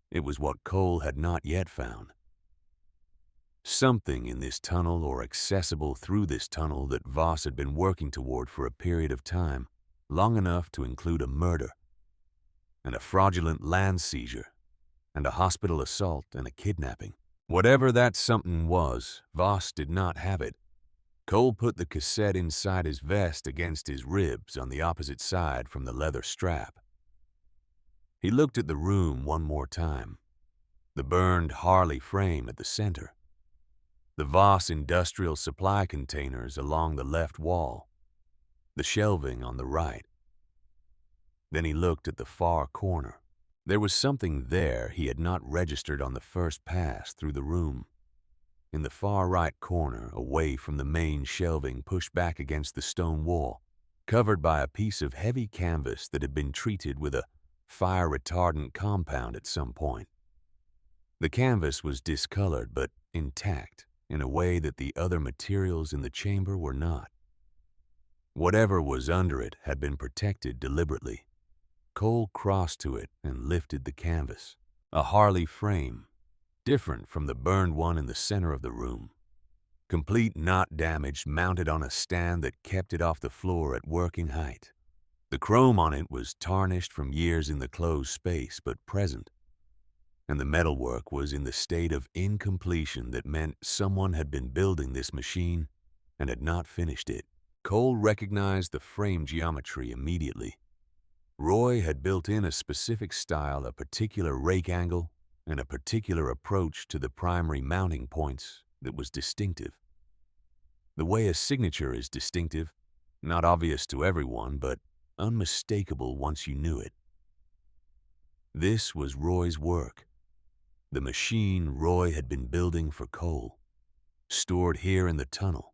It was what Cole had not yet found. something in this tunnel or accessible through this tunnel that Voss had been working toward for a period of time, long enough to include a murder, and a fraudulent land seizure, and a hospital assault and a kidnapping. Whatever that something was, Voss did not have it. Cole put the cassette inside his vest against his ribs on the opposite side from the leather strap. He looked at the room one more time. The burned Harley frame at the center. The Voss industrial supply containers along the left wall. The shelving on the right. Then he looked at the far corner. There was something there he had not registered on the first pass through the room. In the far right corner, away from the main shelving pushed back against the stone wall, covered by a piece of heavy canvas that had been treated with a fire-retardant compound at some point. The canvas was discolored but intact in a way that the other materials in the chamber were not. Whatever was under it had been protected deliberately. Cole crossed to it and lifted the canvas. A Harley frame, different from the burned one in the center of the room. Complete, not damaged, mounted on a stand that kept it off the floor at working height. The chrome on it was tarnished from years in the closed space, but present. And the metalwork was in the state of incompletion that meant someone had been building this machine and had not finished it. Cole recognized the frame geometry immediately. Roy had built in a specific style, a particular rake angle, and a particular approach to the primary mounting points that was distinctive. The way a signature is distinctive, not obvious to everyone, but unmistakable once you knew it. This was Roy's work. The machine Roy had been building for Cole, stored here in the tunnel,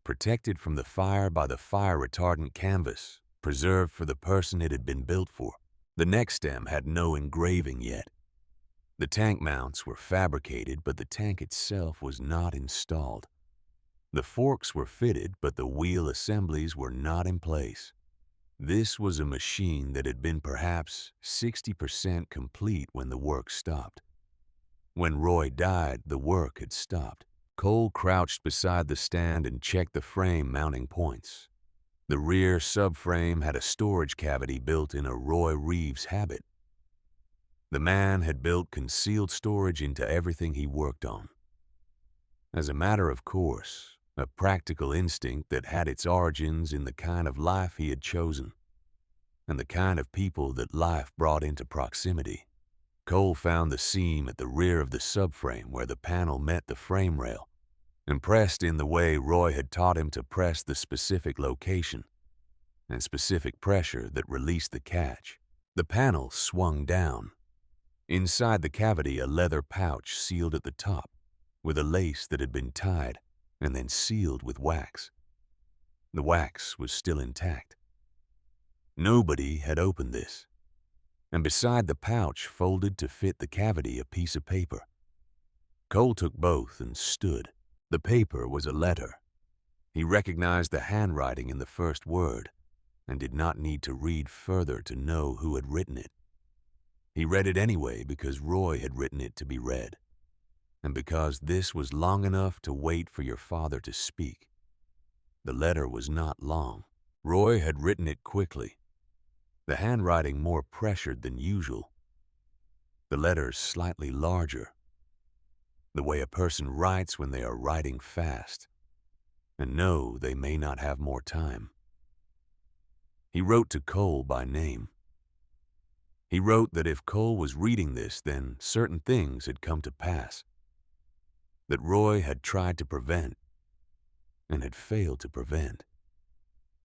protected from the fire by the fire-retardant canvas, preserved for the person it had been built for. The neck stem had no engraving yet. The tank mounts were fabricated, but the tank itself was not installed. The forks were fitted, but the wheel assemblies were not in place. This was a machine that had been perhaps 60% complete when the work stopped. When Roy died, the work had stopped. Cole crouched beside the stand and checked the frame mounting points. The rear subframe had a storage cavity built in a Roy Reeves habit. The man had built concealed storage into everything he worked on. As a matter of course, a practical instinct that had its origins in the kind of life he had chosen, and the kind of people that life brought into proximity. Cole found the seam at the rear of the subframe where the panel met the frame rail, and pressed in the way Roy had taught him to press the specific location and specific pressure that released the catch. The panel swung down. Inside the cavity, a leather pouch sealed at the top with a lace that had been tied and then sealed with wax. The wax was still intact. Nobody had opened this. And beside the pouch, folded to fit the cavity, a piece of paper. Cole took both and stood. The paper was a letter. He recognized the handwriting in the first word and did not need to read further to know who had written it. He read it anyway because Roy had written it to be read, and because this was long enough to wait for your father to speak. The letter was not long. Roy had written it quickly, the handwriting more pressured than usual, the letters slightly larger, the way a person writes when they are writing fast and know they may not have more time. He wrote to Cole by name. He wrote that if Cole was reading this, then certain things had come to pass that Roy had tried to prevent and had failed to prevent.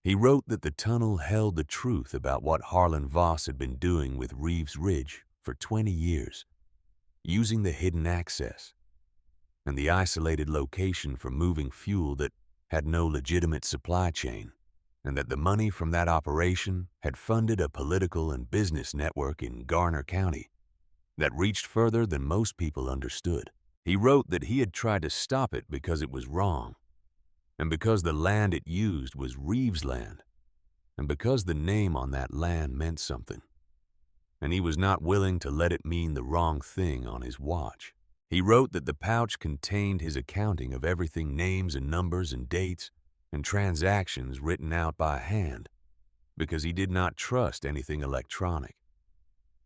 He wrote that the tunnel held the truth about what Harlan Voss had been doing with Reeves Ridge for 20 years, using the hidden access and the isolated location for moving fuel that had no legitimate supply chain, and that the money from that operation had funded a political and business network in Garner County that reached further than most people understood. He wrote that he had tried to stop it because it was wrong, and because the land it used was Reeves' land, and because the name on that land meant something, and he was not willing to let it mean the wrong thing on his watch. He wrote that the pouch contained his accounting of everything, names and numbers and dates and transactions written out by hand, because he did not trust anything electronic,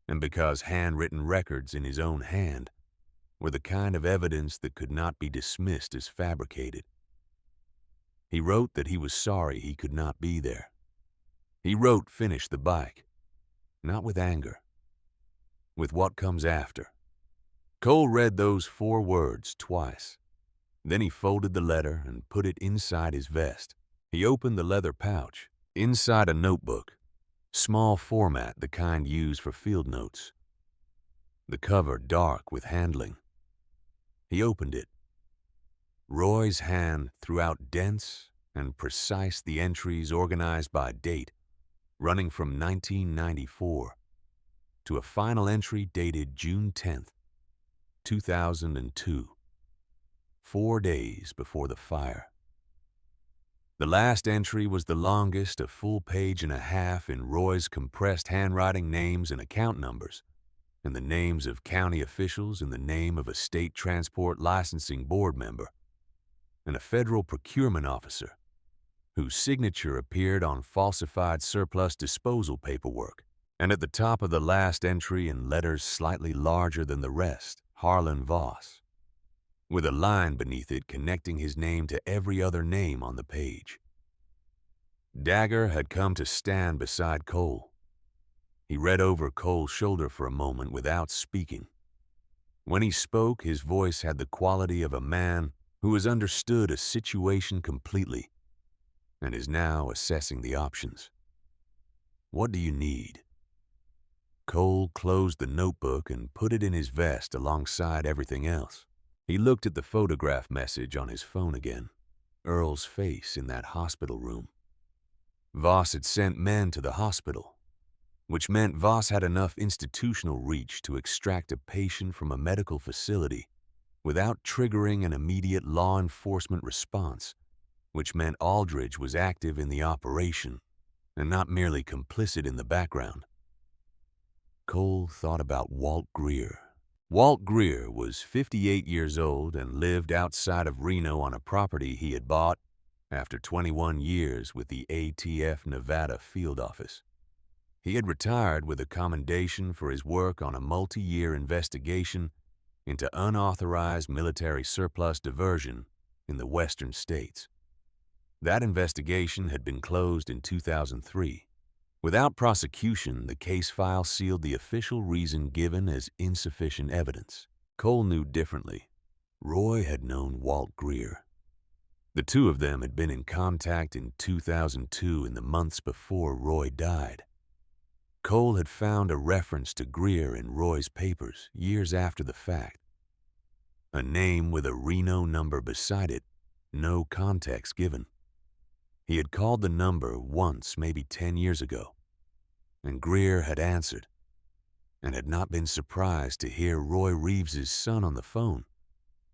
and because handwritten records in his own hand were the kind of evidence that could not be dismissed as fabricated. He wrote that he was sorry he could not be there. He wrote, "Finish the bike," not with anger, with what comes after. Cole read those 4 words twice. Then he folded the letter and put it inside his vest. He opened the leather pouch. Inside a notebook, small format, the kind used for field notes. The cover dark with handling. He opened it. Roy's hand threw out dense and precise the entries organized by date, running from 1994 to a final entry dated June 10th, 2002, 4 days before the fire. The last entry was the longest, a full page and a half in Roy's compressed handwriting, names and account numbers, and the names of county officials and the name of a state transport licensing board member, and a federal procurement officer whose signature appeared on falsified surplus disposal paperwork. And at the top of the last entry, in letters slightly larger than the rest, Harlan Voss, with a line beneath it connecting his name to every other name on the page. Dagger had come to stand beside Cole. He read over Cole's shoulder for a moment without speaking. When he spoke, his voice had the quality of a man who has understood a situation completely and is now assessing the options. "What do you need?" Cole closed the notebook and put it in his vest alongside everything else. He looked at the photograph message on his phone again, Earl's face in that hospital room. Voss had sent men to the hospital, which meant Voss had enough institutional reach to extract a patient from a medical facility without triggering an immediate law enforcement response, which meant Aldridge was active in the operation and not merely complicit in the background. Cole thought about Walt Greer. Walt Greer was 58 years old and lived outside of Reno on a property he had bought after 21 years with the ATF Nevada field office. He had retired with a commendation for his work on a multi-year investigation into unauthorized military surplus diversion in the western states. That investigation had been closed in 2003. Without prosecution, the case file sealed the official reason given as insufficient evidence. Cole knew differently. Roy had known Walt Greer. The two of them had been in contact in 2002, in the months before Roy died. Cole had found a reference to Greer in Roy's papers years after the fact. A name with a Reno number beside it, no context given. He had called the number once, maybe 10 years ago, and Greer had answered, and had not been surprised to hear Roy Reeves's son on the phone,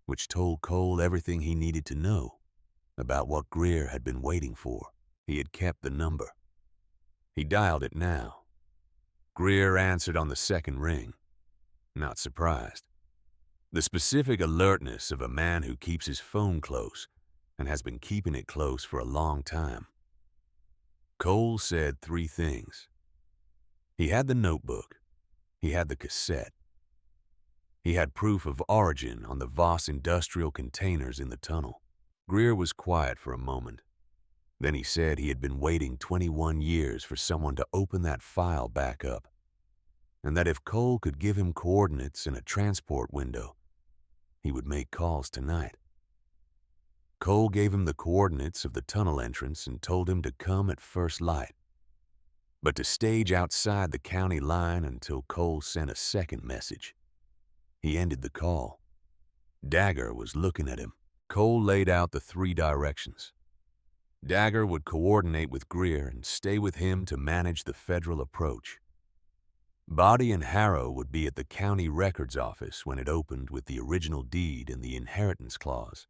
which told Cole everything he needed to know about what Greer had been waiting for. He had kept the number. He dialed it now. Greer answered on the second ring, not surprised. The specific alertness of a man who keeps his phone close and has been keeping it close for a long time. Cole said 3 things. He had the notebook. He had the cassette. He had proof of origin on the Voss industrial containers in the tunnel. Greer was quiet for a moment. Then he said he had been waiting 21 years for someone to open that file back up, and that if Cole could give him coordinates and a transport window, he would make calls tonight. Cole gave him the coordinates of the tunnel entrance and told him to come at first light, but to stage outside the county line until Cole sent a second message. He ended the call. Dagger was looking at him. Cole laid out the 3 directions. Dagger would coordinate with Greer and stay with him to manage the federal approach. Body and Harrow would be at the county records office when it opened with the original deed and the inheritance clause,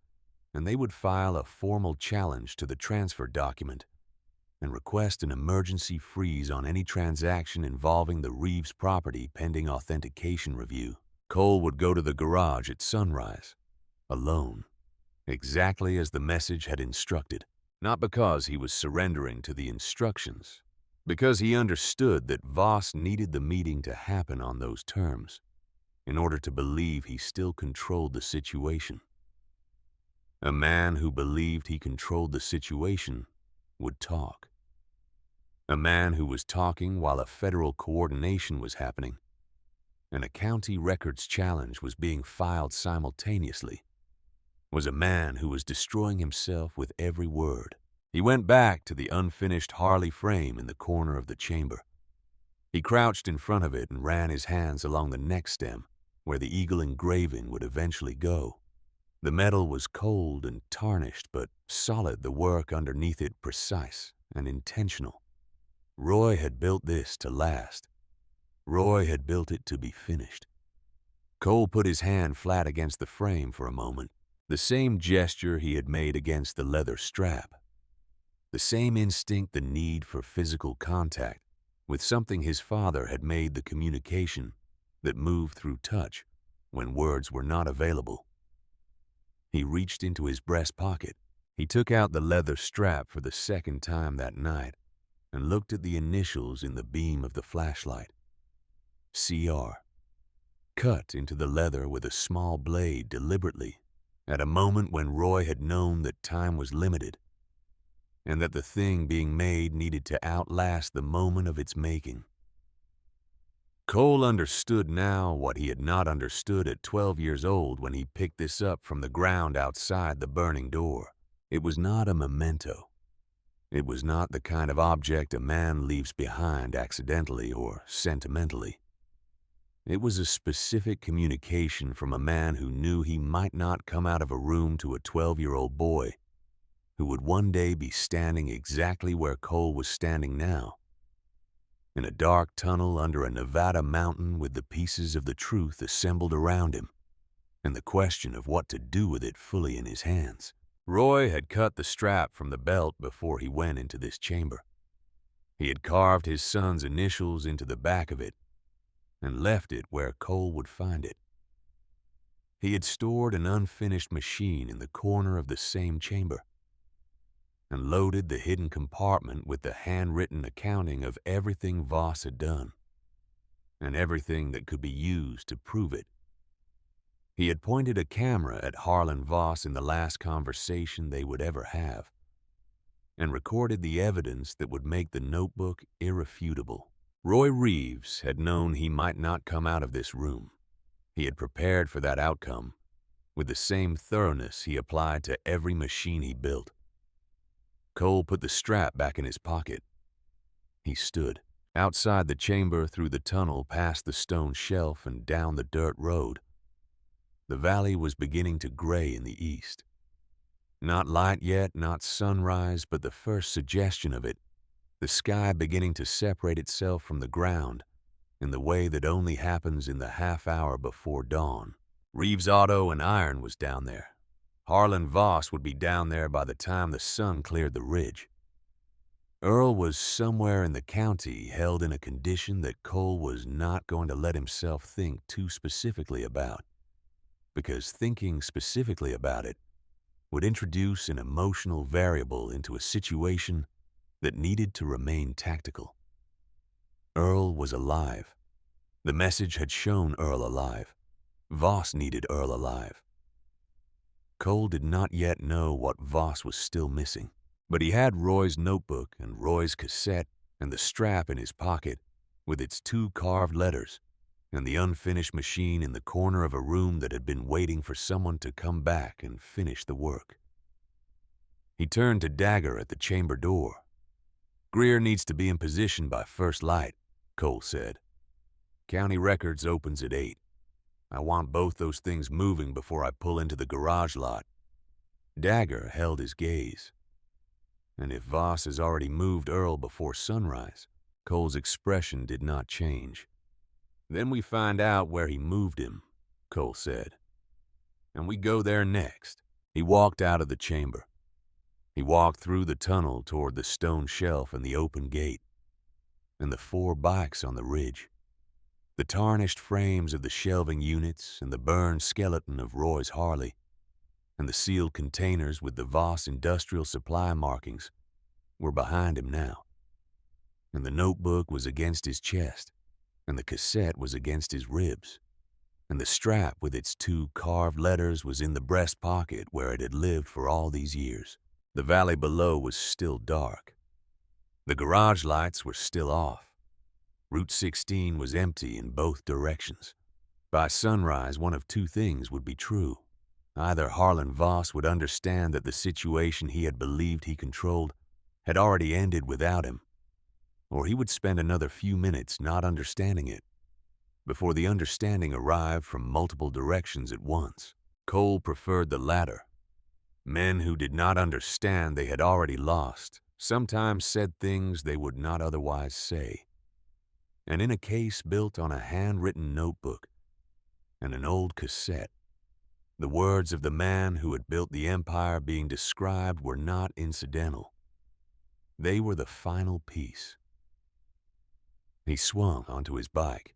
and they would file a formal challenge to the transfer document and request an emergency freeze on any transaction involving the Reeves property pending authentication review. Cole would go to the garage at sunrise, alone, exactly as the message had instructed. Not because he was surrendering to the instructions, because he understood that Voss needed the meeting to happen on those terms in order to believe he still controlled the situation. A man who believed he controlled the situation would talk. A man who was talking while a federal coordination was happening and a county records challenge was being filed simultaneously was a man who was destroying himself with every word. He went back to the unfinished Harley frame in the corner of the chamber. He crouched in front of it and ran his hands along the neck stem where the eagle engraving would eventually go. The metal was cold and tarnished, but solid, the work underneath it precise and intentional. Roy had built this to last. Roy had built it to be finished. Cole put his hand flat against the frame for a moment, the same gesture he had made against the leather strap. The same instinct, the need for physical contact with something his father had made the communication that moved through touch when words were not available. He reached into his breast pocket. He took out the leather strap for the second time that night and looked at the initials in the beam of the flashlight. CR. Cut into the leather with a small blade deliberately at a moment when Roy had known that time was limited and that the thing being made needed to outlast the moment of its making. Cole understood now what he had not understood at 12 years old when he picked this up from the ground outside the burning door. It was not a memento. It was not the kind of object a man leaves behind accidentally or sentimentally. It was a specific communication from a man who knew he might not come out of a room to a 12-year-old boy who would one day be standing exactly where Cole was standing now, in a dark tunnel under a Nevada mountain with the pieces of the truth assembled around him and the question of what to do with it fully in his hands. Roy had cut the strap from the belt before he went into this chamber. He had carved his son's initials into the back of it and left it where Cole would find it. He had stored an unfinished machine in the corner of the same chamber and loaded the hidden compartment with the handwritten accounting of everything Voss had done and everything that could be used to prove it. He had pointed a camera at Harlan Voss in the last conversation they would ever have and recorded the evidence that would make the notebook irrefutable. Roy Reeves had known he might not come out of this room. He had prepared for that outcome with the same thoroughness he applied to every machine he built. Cole put the strap back in his pocket. He stood outside the chamber, through the tunnel, past the stone shelf and down the dirt road. The valley was beginning to gray in the east. Not light yet, not sunrise, but the first suggestion of it, the sky beginning to separate itself from the ground in the way that only happens in the half hour before dawn. Reeves' auto and iron was down there. Harlan Voss would be down there by the time the sun cleared the ridge. Earl was somewhere in the county, held in a condition that Cole was not going to let himself think too specifically about, because thinking specifically about it would introduce an emotional variable into a situation that needed to remain tactical. Earl was alive. The message had shown Earl alive. Voss needed Earl alive. Cole did not yet know what Voss was still missing, but he had Roy's notebook and Roy's cassette and the strap in his pocket with its 2 carved letters and the unfinished machine in the corner of a room that had been waiting for someone to come back and finish the work. He turned to Dagger at the chamber door. "Greer needs to be in position by first light," Cole said. "County records opens at 8. I want both those things moving before I pull into the garage lot." Dagger held his gaze. And if Voss has already moved Earl before sunrise, Cole's expression did not change. "Then we find out where he moved him," Cole said. "And we go there next." He walked out of the chamber. He walked through the tunnel toward the stone shelf and the open gate, and the 4 bikes on the ridge. The tarnished frames of the shelving units and the burned skeleton of Roy's Harley, and the sealed containers with the Voss industrial supply markings were behind him now. And the notebook was against his chest, and the cassette was against his ribs, and the strap with its 2 carved letters was in the breast pocket where it had lived for all these years. The valley below was still dark. The garage lights were still off. Route 16 was empty in both directions. By sunrise, one of 2 things would be true. Either Harlan Voss would understand that the situation he had believed he controlled had already ended without him, or he would spend another few minutes not understanding it, before the understanding arrived from multiple directions at once. Cole preferred the latter. Men who did not understand they had already lost sometimes said things they would not otherwise say. And in a case built on a handwritten notebook and an old cassette, the words of the man who had built the empire being described were not incidental. They were the final piece. He swung onto his bike.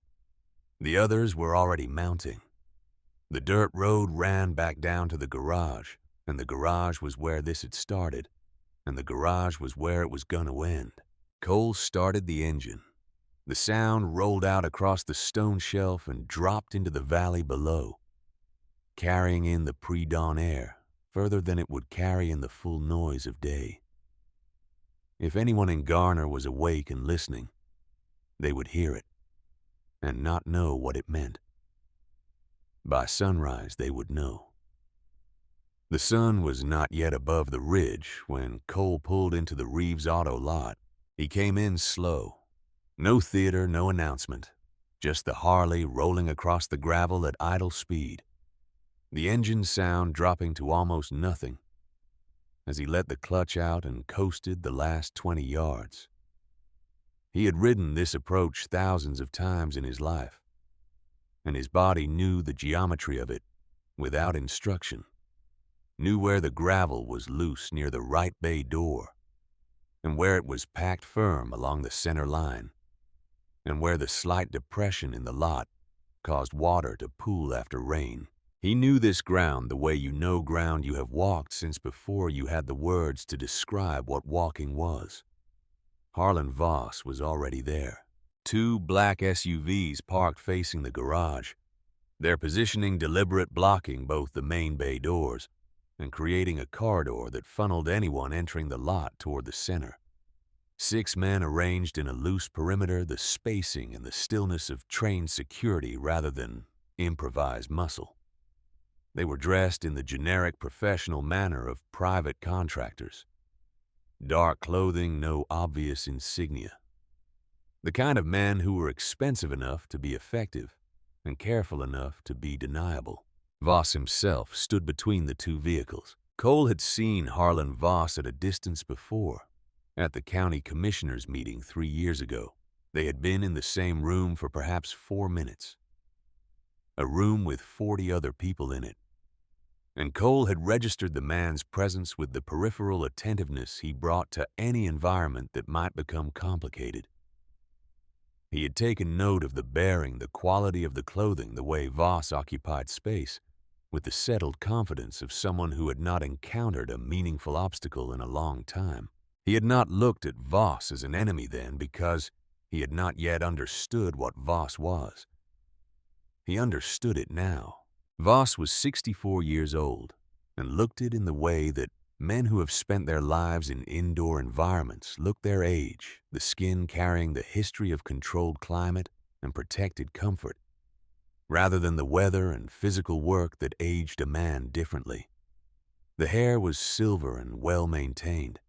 The others were already mounting. The dirt road ran back down to the garage, and the garage was where this had started, and the garage was where it was going to end. Cole started the engine. The sound rolled out across the stone shelf and dropped into the valley below, carrying in the pre-dawn air further than it would carry in the full noise of day. If anyone in Garner was awake and listening, they would hear it and not know what it meant. By sunrise, they would know. The sun was not yet above the ridge when Cole pulled into the Reeves Auto lot. He came in slow. No theater, no announcement. Just the Harley rolling across the gravel at idle speed. The engine sound dropping to almost nothing as he let the clutch out and coasted the last 20 yards. He had ridden this approach thousands of times in his life, and his body knew the geometry of it without instruction, knew where the gravel was loose near the right bay door, and where it was packed firm along the center line, and where the slight depression in the lot caused water to pool after rain. He knew this ground the way you know ground you have walked since before you had the words to describe what walking was. Harlan Voss was already there. 2 black SUVs parked facing the garage, their positioning deliberate, blocking both the main bay doors and creating a corridor that funneled anyone entering the lot toward the center. 6 men arranged in a loose perimeter, the spacing and the stillness of trained security rather than improvised muscle. They were dressed in the generic professional manner of private contractors. Dark clothing, no obvious insignia. The kind of men who were expensive enough to be effective and careful enough to be deniable. Voss himself stood between the 2 vehicles. Cole had seen Harlan Voss at a distance before, at the county commissioners' meeting 3 years ago. They had been in the same room for perhaps 4 minutes. A room with 40 other people in it. And Cole had registered the man's presence with the peripheral attentiveness he brought to any environment that might become complicated. He had taken note of the bearing, the quality of the clothing, the way Voss occupied space, with the settled confidence of someone who had not encountered a meaningful obstacle in a long time. He had not looked at Voss as an enemy then because he had not yet understood what Voss was. He understood it now. Voss was 64 years old and looked it in the way that men who have spent their lives in indoor environments look their age, the skin carrying the history of controlled climate and protected comfort, rather than the weather and physical work that aged a man differently. The hair was silver and well-maintained.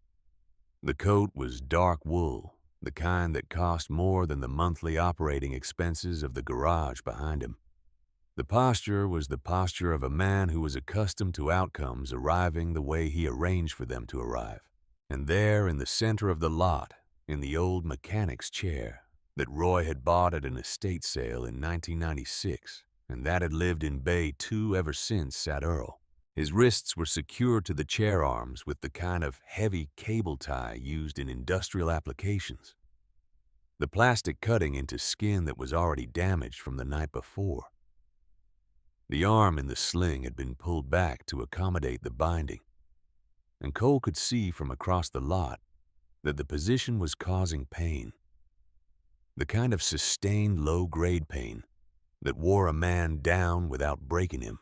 The coat was dark wool, the kind that cost more than the monthly operating expenses of the garage behind him. The posture was the posture of a man who was accustomed to outcomes arriving the way he arranged for them to arrive. And there in the center of the lot, in the old mechanic's chair that Roy had bought at an estate sale in 1996, and that had lived in Bay 2 ever since, sat Earl. His wrists were secured to the chair arms with the kind of heavy cable tie used in industrial applications. the plastic cutting into skin that was already damaged from the night before. The arm in the sling had been pulled back to accommodate the binding, and Cole could see from across the lot that the position was causing pain. The kind of sustained low-grade pain that wore a man down without breaking him.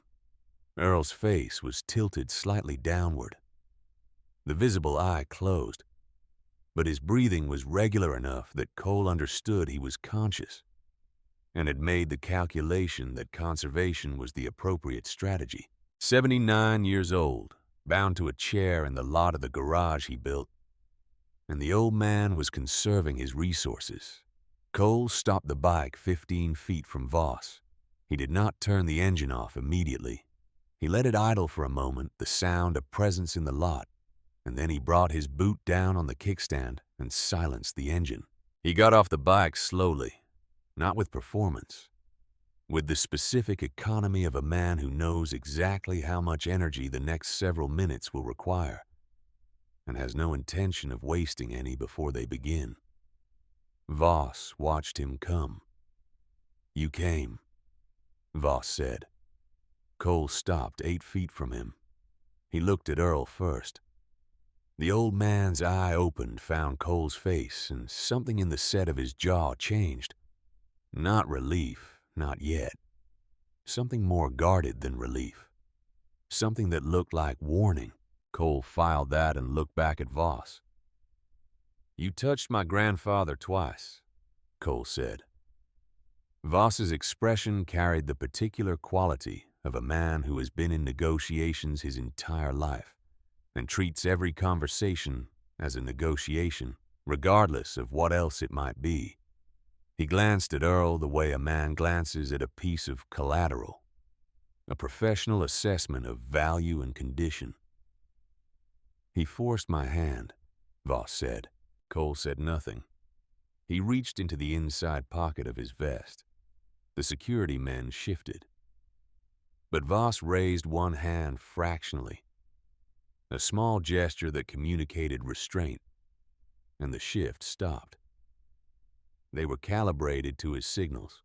Earl's face was tilted slightly downward, the visible eye closed, but his breathing was regular enough that Cole understood he was conscious and had made the calculation that conservation was the appropriate strategy. 79 years old, bound to a chair in the lot of the garage he built, and the old man was conserving his resources. Cole stopped the bike 15 feet from Voss. He did not turn the engine off immediately. He let it idle for a moment, the sound of presence in the lot, and then he brought his boot down on the kickstand and silenced the engine. He got off the bike slowly, not with performance, with the specific economy of a man who knows exactly how much energy the next several minutes will require, and has no intention of wasting any before they begin. Voss watched him come. "You came," Voss said. Cole stopped 8 feet from him. He looked at Earl first. The old man's eye opened, found Cole's face, and something in the set of his jaw changed. Not relief, not yet. Something more guarded than relief. Something that looked like warning. Cole filed that and looked back at Voss. "You touched my grandfather twice," Cole said. Voss's expression carried the particular quality of a man who has been in negotiations his entire life and treats every conversation as a negotiation, regardless of what else it might be. He glanced at Earl the way a man glances at a piece of collateral, a professional assessment of value and condition. "He forced my hand," Voss said. Cole said nothing. He reached into the inside pocket of his vest. The security men shifted. But Voss raised one hand fractionally, a small gesture that communicated restraint, and the shift stopped. They were calibrated to his signals.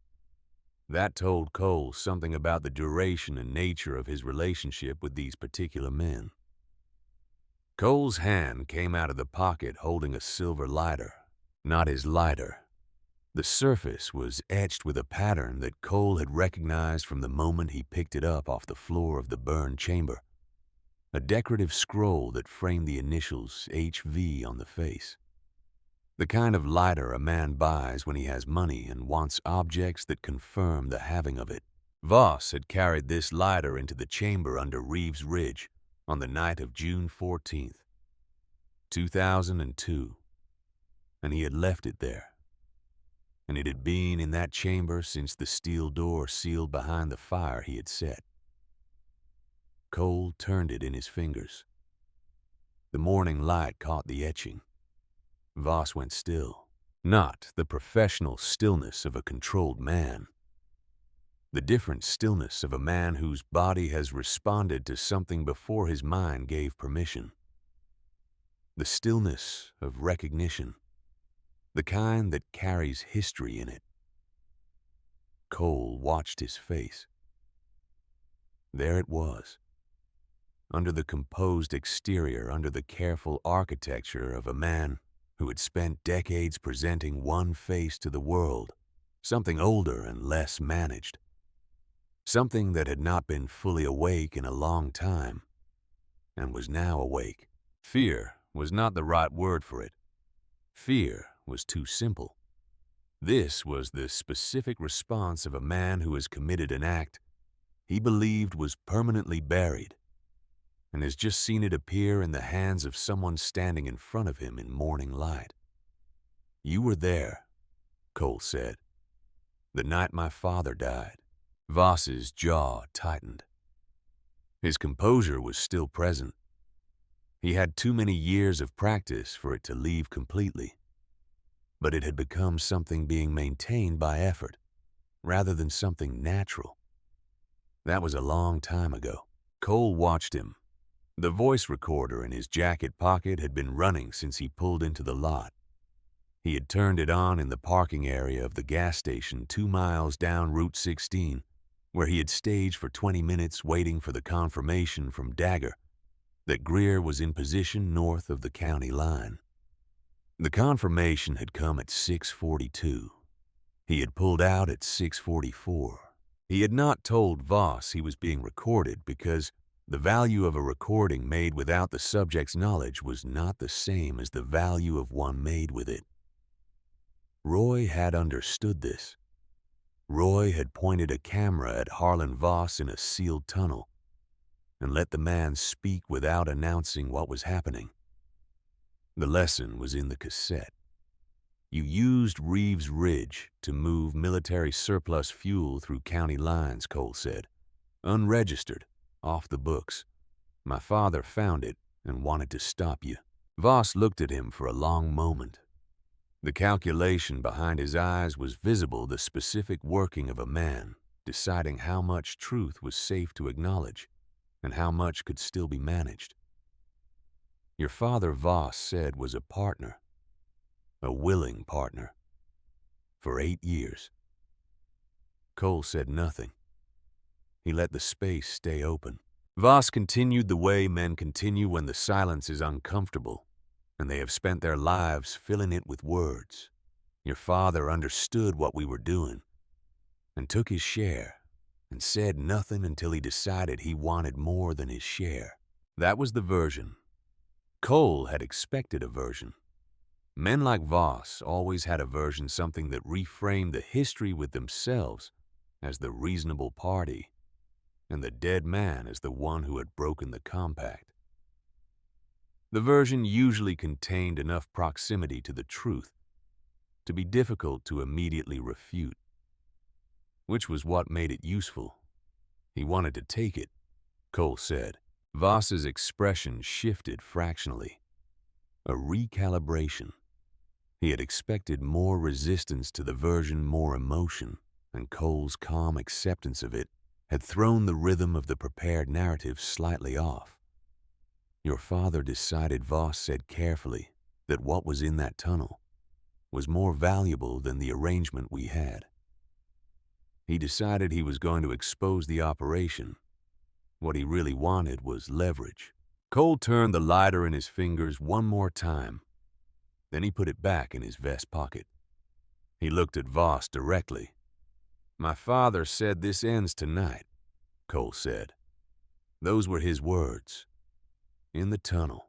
That told Cole something about the duration and nature of his relationship with these particular men. Cole's hand came out of the pocket holding a silver lighter, not his lighter. The surface was etched with a pattern that Cole had recognized from the moment he picked it up off the floor of the burned chamber, a decorative scroll that framed the initials HV on the face. The kind of lighter a man buys when he has money and wants objects that confirm the having of it. Voss had carried this lighter into the chamber under Reeves Ridge on the night of June 14th, 2002, and he had left it there. And it had been in that chamber since the steel door sealed behind the fire he had set. Cole turned it in his fingers. The morning light caught the etching. Voss went still, not the professional stillness of a controlled man. The different stillness of a man whose body has responded to something before his mind gave permission. The stillness of recognition, the kind that carries history in it. Cole watched his face. There it was, under the composed exterior, under the careful architecture of a man who had spent decades presenting one face to the world, something older and less managed, something that had not been fully awake in a long time, and was now awake. Fear was not the right word for it. Fear was too simple. This was the specific response of a man who has committed an act he believed was permanently buried, and has just seen it appear in the hands of someone standing in front of him in morning light. "You were there," Cole said, "the night my father died." Voss's jaw tightened. His composure was still present. He had too many years of practice for it to leave completely, but it had become something being maintained by effort, rather than something natural. That was a long time ago. Cole watched him. The voice recorder in his jacket pocket had been running since he pulled into the lot. He had turned it on in the parking area of the gas station 2 miles down Route 16, where he had staged for 20 minutes waiting for the confirmation from Dagger that Greer was in position north of the county line. The confirmation had come at 6:42. He had pulled out at 6:44. He had not told Voss he was being recorded because the value of a recording made without the subject's knowledge was not the same as the value of one made with it. Roy had understood this. Roy had pointed a camera at Harlan Voss in a sealed tunnel and let the man speak without announcing what was happening. The lesson was in the cassette. You used Reeves Ridge to move military surplus fuel through county lines, Cole said. Unregistered, off the books. My father found it and wanted to stop you. Voss looked at him for a long moment. The calculation behind his eyes was visible, the specific working of a man deciding how much truth was safe to acknowledge and how much could still be managed. Your father, Voss said, was a partner. A willing partner. For 8 years. Cole said nothing. He let the space stay open. Voss continued the way men continue when the silence is uncomfortable, and they have spent their lives filling it with words. Your father understood what we were doing, and took his share, and said nothing until he decided he wanted more than his share. That was the version. Cole had expected a version. Men like Voss always had a version, something that reframed the history with themselves as the reasonable party, and the dead man as the one who had broken the compact. The version usually contained enough proximity to the truth to be difficult to immediately refute, which was what made it useful. He wanted to take it, Cole said. Voss's expression shifted fractionally. A recalibration. He had expected more resistance to the version, more emotion, and Cole's calm acceptance of it had thrown the rhythm of the prepared narrative slightly off. Your father decided, Voss said carefully, that what was in that tunnel was more valuable than the arrangement we had. He decided he was going to expose the operation. What he really wanted was leverage. Cole turned the lighter in his fingers one more time. Then he put it back in his vest pocket. He looked at Voss directly. My father said this ends tonight, Cole said. Those were his words. In the tunnel.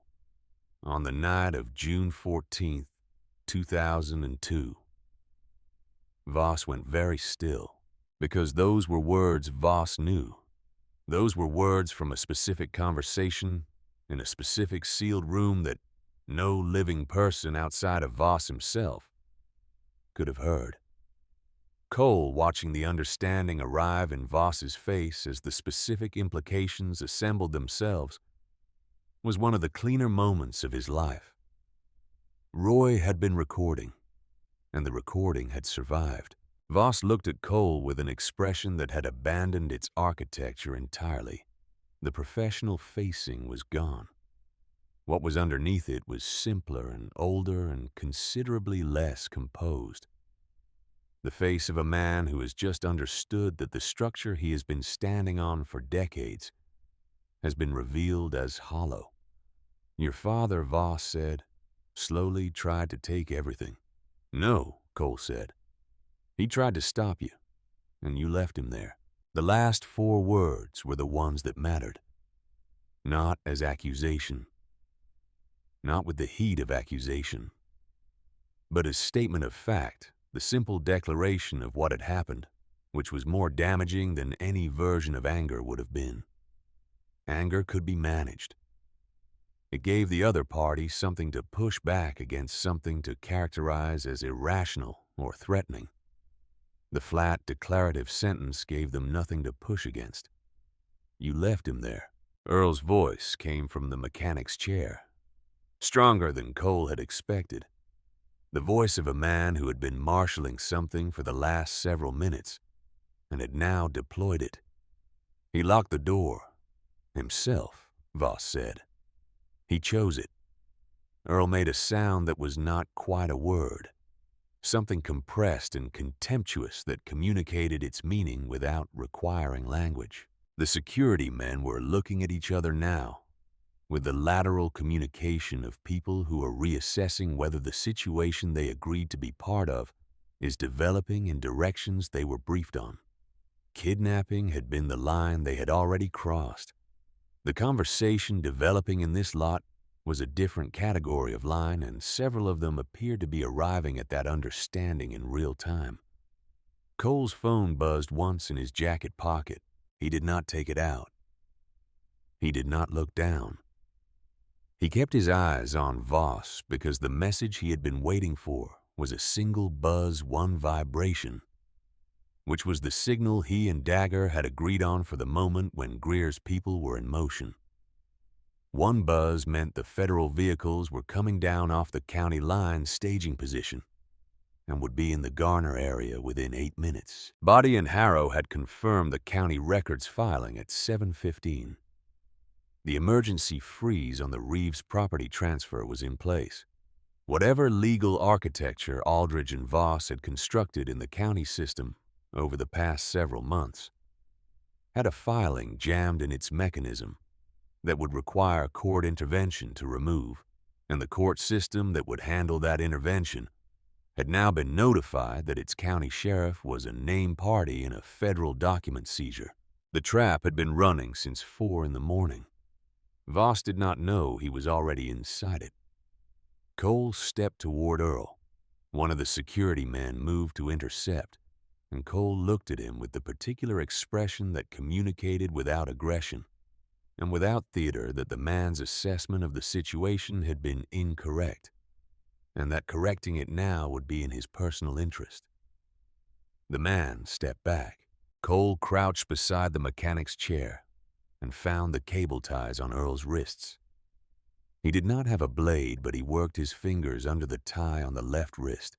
On the night of June 14th, 2002. Voss went very still, because those were words Voss knew. Those were words from a specific conversation in a specific sealed room that no living person outside of Voss himself could have heard. Cole, watching the understanding arrive in Voss's face as the specific implications assembled themselves, was one of the cleaner moments of his life. Roy had been recording, and the recording had survived. Voss looked at Cole with an expression that had abandoned its architecture entirely. The professional facing was gone. What was underneath it was simpler and older and considerably less composed. The face of a man who has just understood that the structure he has been standing on for decades has been revealed as hollow. Your father, Voss said, slowly tried to take everything. No, Cole said. He tried to stop you, and you left him there. The last 4 words were the ones that mattered. Not as accusation. Not with the heat of accusation, but as statement of fact, the simple declaration of what had happened, which was more damaging than any version of anger would have been. Anger could be managed. It gave the other party something to push back against, something to characterize as irrational or threatening. The flat, declarative sentence gave them nothing to push against. You left him there. Earl's voice came from the mechanic's chair, stronger than Cole had expected. The voice of a man who had been marshaling something for the last several minutes and had now deployed it. He locked the door. Himself, Voss said. He chose it. Earl made a sound that was not quite a word. something compressed and contemptuous that communicated its meaning without requiring language. The security men were looking at each other now, with the lateral communication of people who are reassessing whether the situation they agreed to be part of is developing in directions they were briefed on. Kidnapping had been the line they had already crossed. The conversation developing in this lot was a different category of line, and several of them appeared to be arriving at that understanding in real time. Cole's phone buzzed once in his jacket pocket. He did not take it out. He did not look down. He kept his eyes on Voss because the message he had been waiting for was a single buzz, one vibration, which was the signal he and Dagger had agreed on for the moment when Greer's people were in motion. One buzz meant the federal vehicles were coming down off the county line staging position and would be in the Garner area within 8 minutes. Body and Harrow had confirmed the county records filing at 7:15. The emergency freeze on the Reeves property transfer was in place. Whatever legal architecture Aldridge and Voss had constructed in the county system over the past several months had a filing jammed in its mechanism that would require court intervention to remove, and the court system that would handle that intervention had now been notified that its county sheriff was a named party in a federal document seizure. The trap had been running since 4 in the morning. Voss did not know he was already inside it. Cole stepped toward Earl. One of the security men moved to intercept, and Cole looked at him with the particular expression that communicated without aggression and without theater that the man's assessment of the situation had been incorrect, and that correcting it now would be in his personal interest. The man stepped back. Cole crouched beside the mechanic's chair and found the cable ties on Earl's wrists. He did not have a blade, but he worked his fingers under the tie on the left wrist,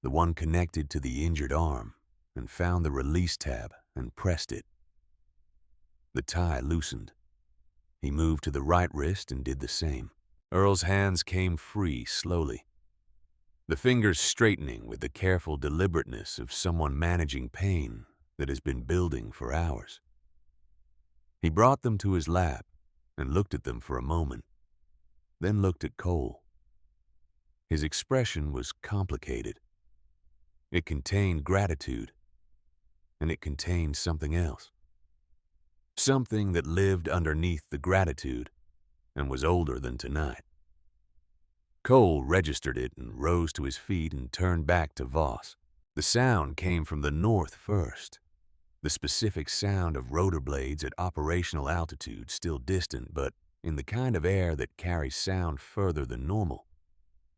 the one connected to the injured arm, and found the release tab and pressed it. The tie loosened. He moved to the right wrist and did the same. Earl's hands came free slowly, the fingers straightening with the careful deliberateness of someone managing pain that has been building for hours. He brought them to his lap and looked at them for a moment, then looked at Cole. His expression was complicated. It contained gratitude, and it contained something else. Something that lived underneath the gratitude and was older than tonight. Cole registered it and rose to his feet and turned back to Voss. The sound came from the north first. The specific sound of rotor blades at operational altitude, still distant, but in the kind of air that carries sound further than normal.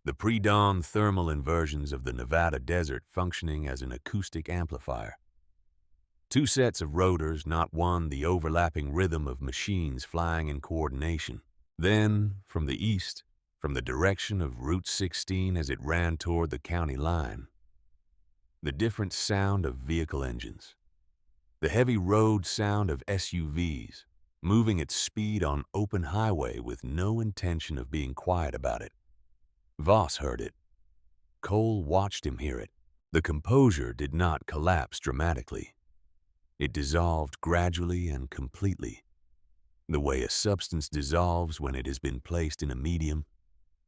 The pre-dawn thermal inversions of the Nevada desert functioning as an acoustic amplifier. 2 sets of rotors, not one, the overlapping rhythm of machines flying in coordination. Then, from the east, from the direction of Route 16 as it ran toward the county line, the different sound of vehicle engines. The heavy road sound of SUVs, moving at speed on open highway with no intention of being quiet about it. Voss heard it. Cole watched him hear it. The composure did not collapse dramatically. It dissolved gradually and completely, the way a substance dissolves when it has been placed in a medium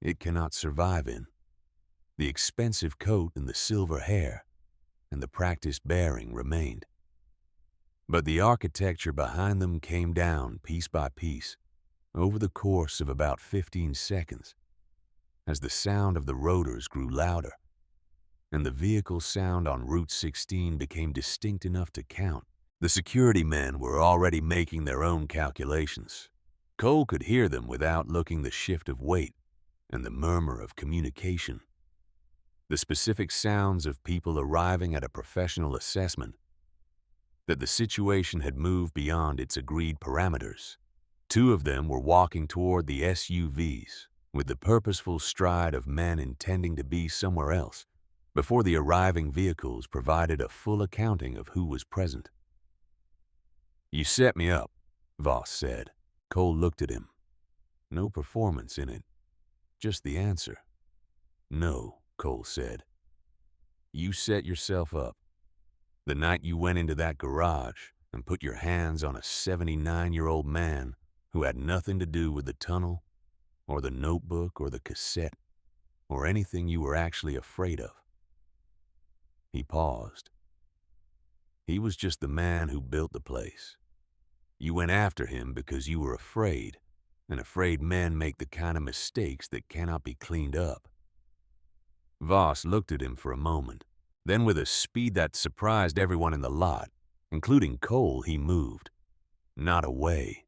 it cannot survive in. The expensive coat and the silver hair and the practiced bearing remained. But the architecture behind them came down piece by piece over the course of about 15 seconds as the sound of the rotors grew louder and the vehicle sound on Route 16 became distinct enough to count. The security men were already making their own calculations. Cole could hear them without looking, the shift of weight and the murmur of communication. The specific sounds of people arriving at a professional assessment that the situation had moved beyond its agreed parameters. 2 of them were walking toward the SUVs with the purposeful stride of men intending to be somewhere else before the arriving vehicles provided a full accounting of who was present. "You set me up," Voss said. Cole looked at him. No performance in it, just the answer. "No," Cole said. You set yourself up. The night you went into that garage and put your hands on a 79-year-old man who had nothing to do with the tunnel or the notebook or the cassette or anything you were actually afraid of. He paused. He was just the man who built the place. You went after him because you were afraid, and afraid men make the kind of mistakes that cannot be cleaned up. Voss looked at him for a moment. Then with a speed that surprised everyone in the lot, including Cole, he moved. Not away.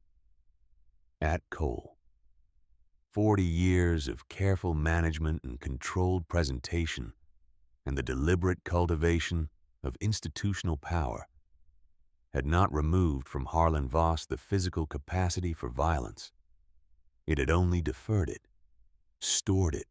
At Cole. 40 years of careful management and controlled presentation, and the deliberate cultivation of institutional power had not removed from Harlan Voss the physical capacity for violence. It had only deferred it, stored it.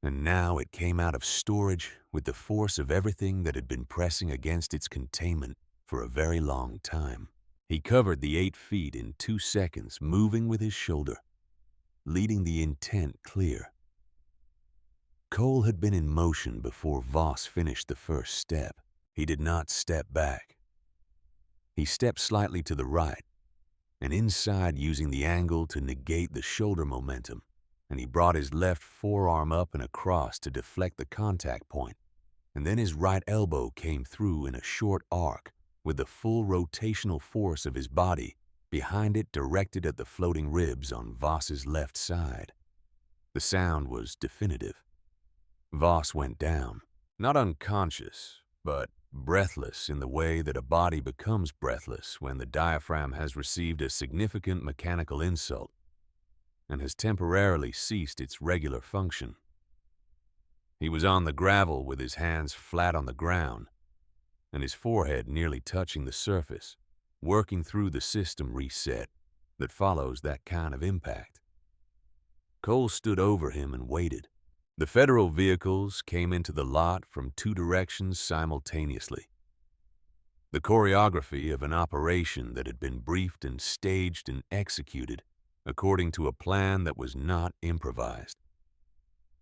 And now it came out of storage with the force of everything that had been pressing against its containment for a very long time. He covered the 8 feet in 2 seconds, moving with his shoulder, leading the intent clear. Cole had been in motion before Voss finished the first step. He did not step back. He stepped slightly to the right, and inside using the angle to negate the shoulder momentum, and he brought his left forearm up and across to deflect the contact point, and then his right elbow came through in a short arc with the full rotational force of his body behind it directed at the floating ribs on Voss's left side. The sound was definitive. Voss went down, not unconscious, but breathless in the way that a body becomes breathless when the diaphragm has received a significant mechanical insult and has temporarily ceased its regular function. He was on the gravel with his hands flat on the ground and his forehead nearly touching the surface, working through the system reset that follows that kind of impact. Cole stood over him and waited. The federal vehicles came into the lot from 2 directions simultaneously. The choreography of an operation that had been briefed and staged and executed according to a plan that was not improvised.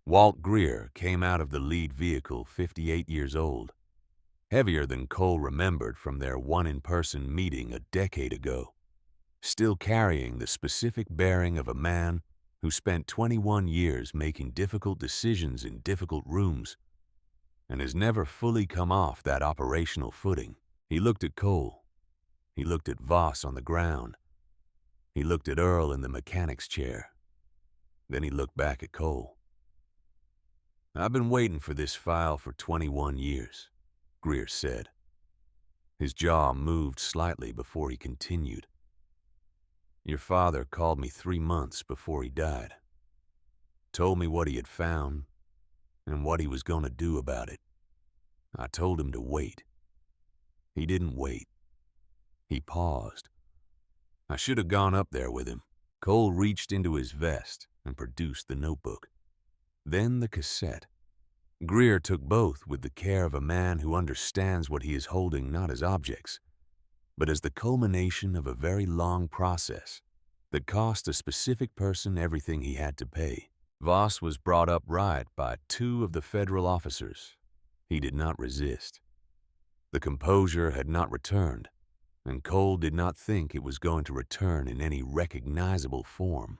Walt Greer came out of the lead vehicle, 58 years old, heavier than Cole remembered from their one in-person meeting a decade ago, still carrying the specific bearing of a man who spent 21 years making difficult decisions in difficult rooms and has never fully come off that operational footing. He looked at Cole. He looked at Voss on the ground. He looked at Earl in the mechanic's chair. Then he looked back at Cole. "I've been waiting for this file for 21 years, Greer said. His jaw moved slightly before he continued. Your father called me 3 months before he died. Told me what he had found and what he was going to do about it. I told him to wait. He didn't wait. He paused. I should have gone up there with him." Cole reached into his vest and produced the notebook. Then the cassette. Greer took both with the care of a man who understands what he is holding not as objects, but as the culmination of a very long process that cost a specific person everything he had to pay. Voss was brought upright by 2 of the federal officers. He did not resist. The composure had not returned, and Cole did not think it was going to return in any recognizable form.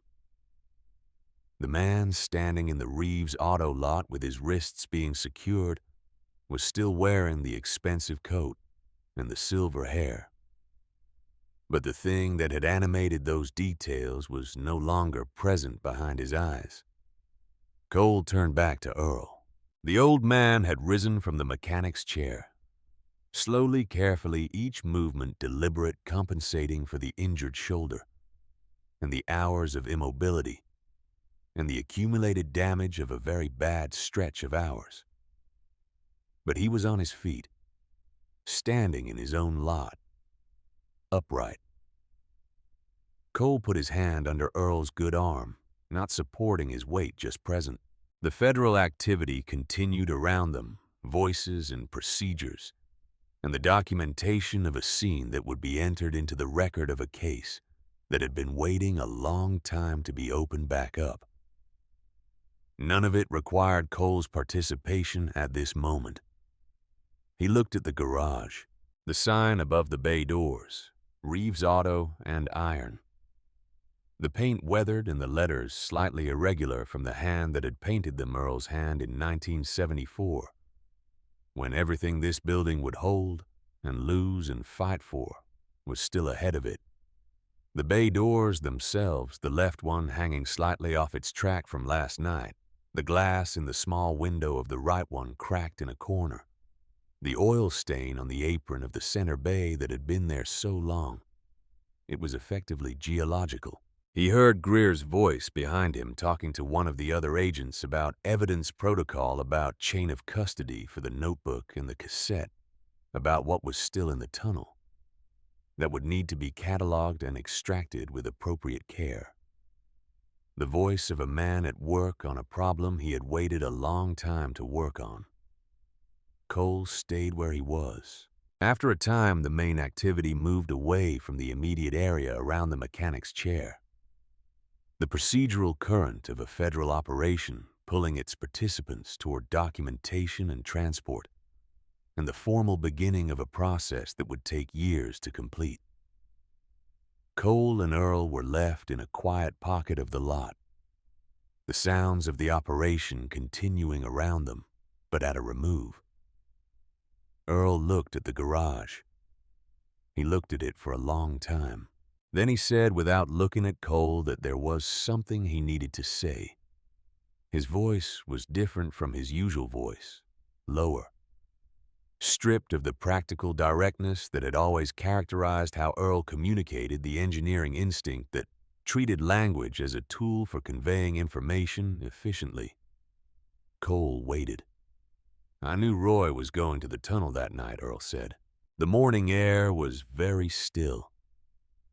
The man standing in the Reeves auto lot with his wrists being secured was still wearing the expensive coat and the silver hair. But the thing that had animated those details was no longer present behind his eyes. Cole turned back to Earl. The old man had risen from the mechanic's chair. Slowly, carefully, each movement deliberate, compensating for the injured shoulder and the hours of immobility and the accumulated damage of a very bad stretch of hours. But he was on his feet, standing in his own lot, upright. Cole put his hand under Earl's good arm, not supporting his weight, just present. The federal activity continued around them, voices and procedures, and the documentation of a scene that would be entered into the record of a case that had been waiting a long time to be opened back up. None of it required Cole's participation at this moment. He looked at the garage, the sign above the bay doors, Reeves Auto and Iron. The paint weathered and the letters slightly irregular from the hand that had painted them Earl's hand in 1974, when everything this building would hold and lose and fight for was still ahead of it. The bay doors themselves, the left one hanging slightly off its track from last night, the glass in the small window of the right one cracked in a corner, the oil stain on the apron of the center bay that had been there so long. It was effectively geological. He heard Greer's voice behind him talking to one of the other agents about evidence protocol, about chain of custody for the notebook and the cassette, about what was still in the tunnel, that would need to be cataloged and extracted with appropriate care. The voice of a man at work on a problem he had waited a long time to work on. Cole stayed where he was. After a time, the main activity moved away from the immediate area around the mechanic's chair. The procedural current of a federal operation pulling its participants toward documentation and transport, and the formal beginning of a process that would take years to complete. Cole and Earl were left in a quiet pocket of the lot, the sounds of the operation continuing around them, but at a remove. Earl looked at the garage. He looked at it for a long time. Then he said, without looking at Cole, that there was something he needed to say. His voice was different from his usual voice, lower, stripped of the practical directness that had always characterized how Earl communicated, the engineering instinct that treated language as a tool for conveying information efficiently. Cole waited. "I knew Roy was going to the tunnel that night," Earl said. "The morning air was very still.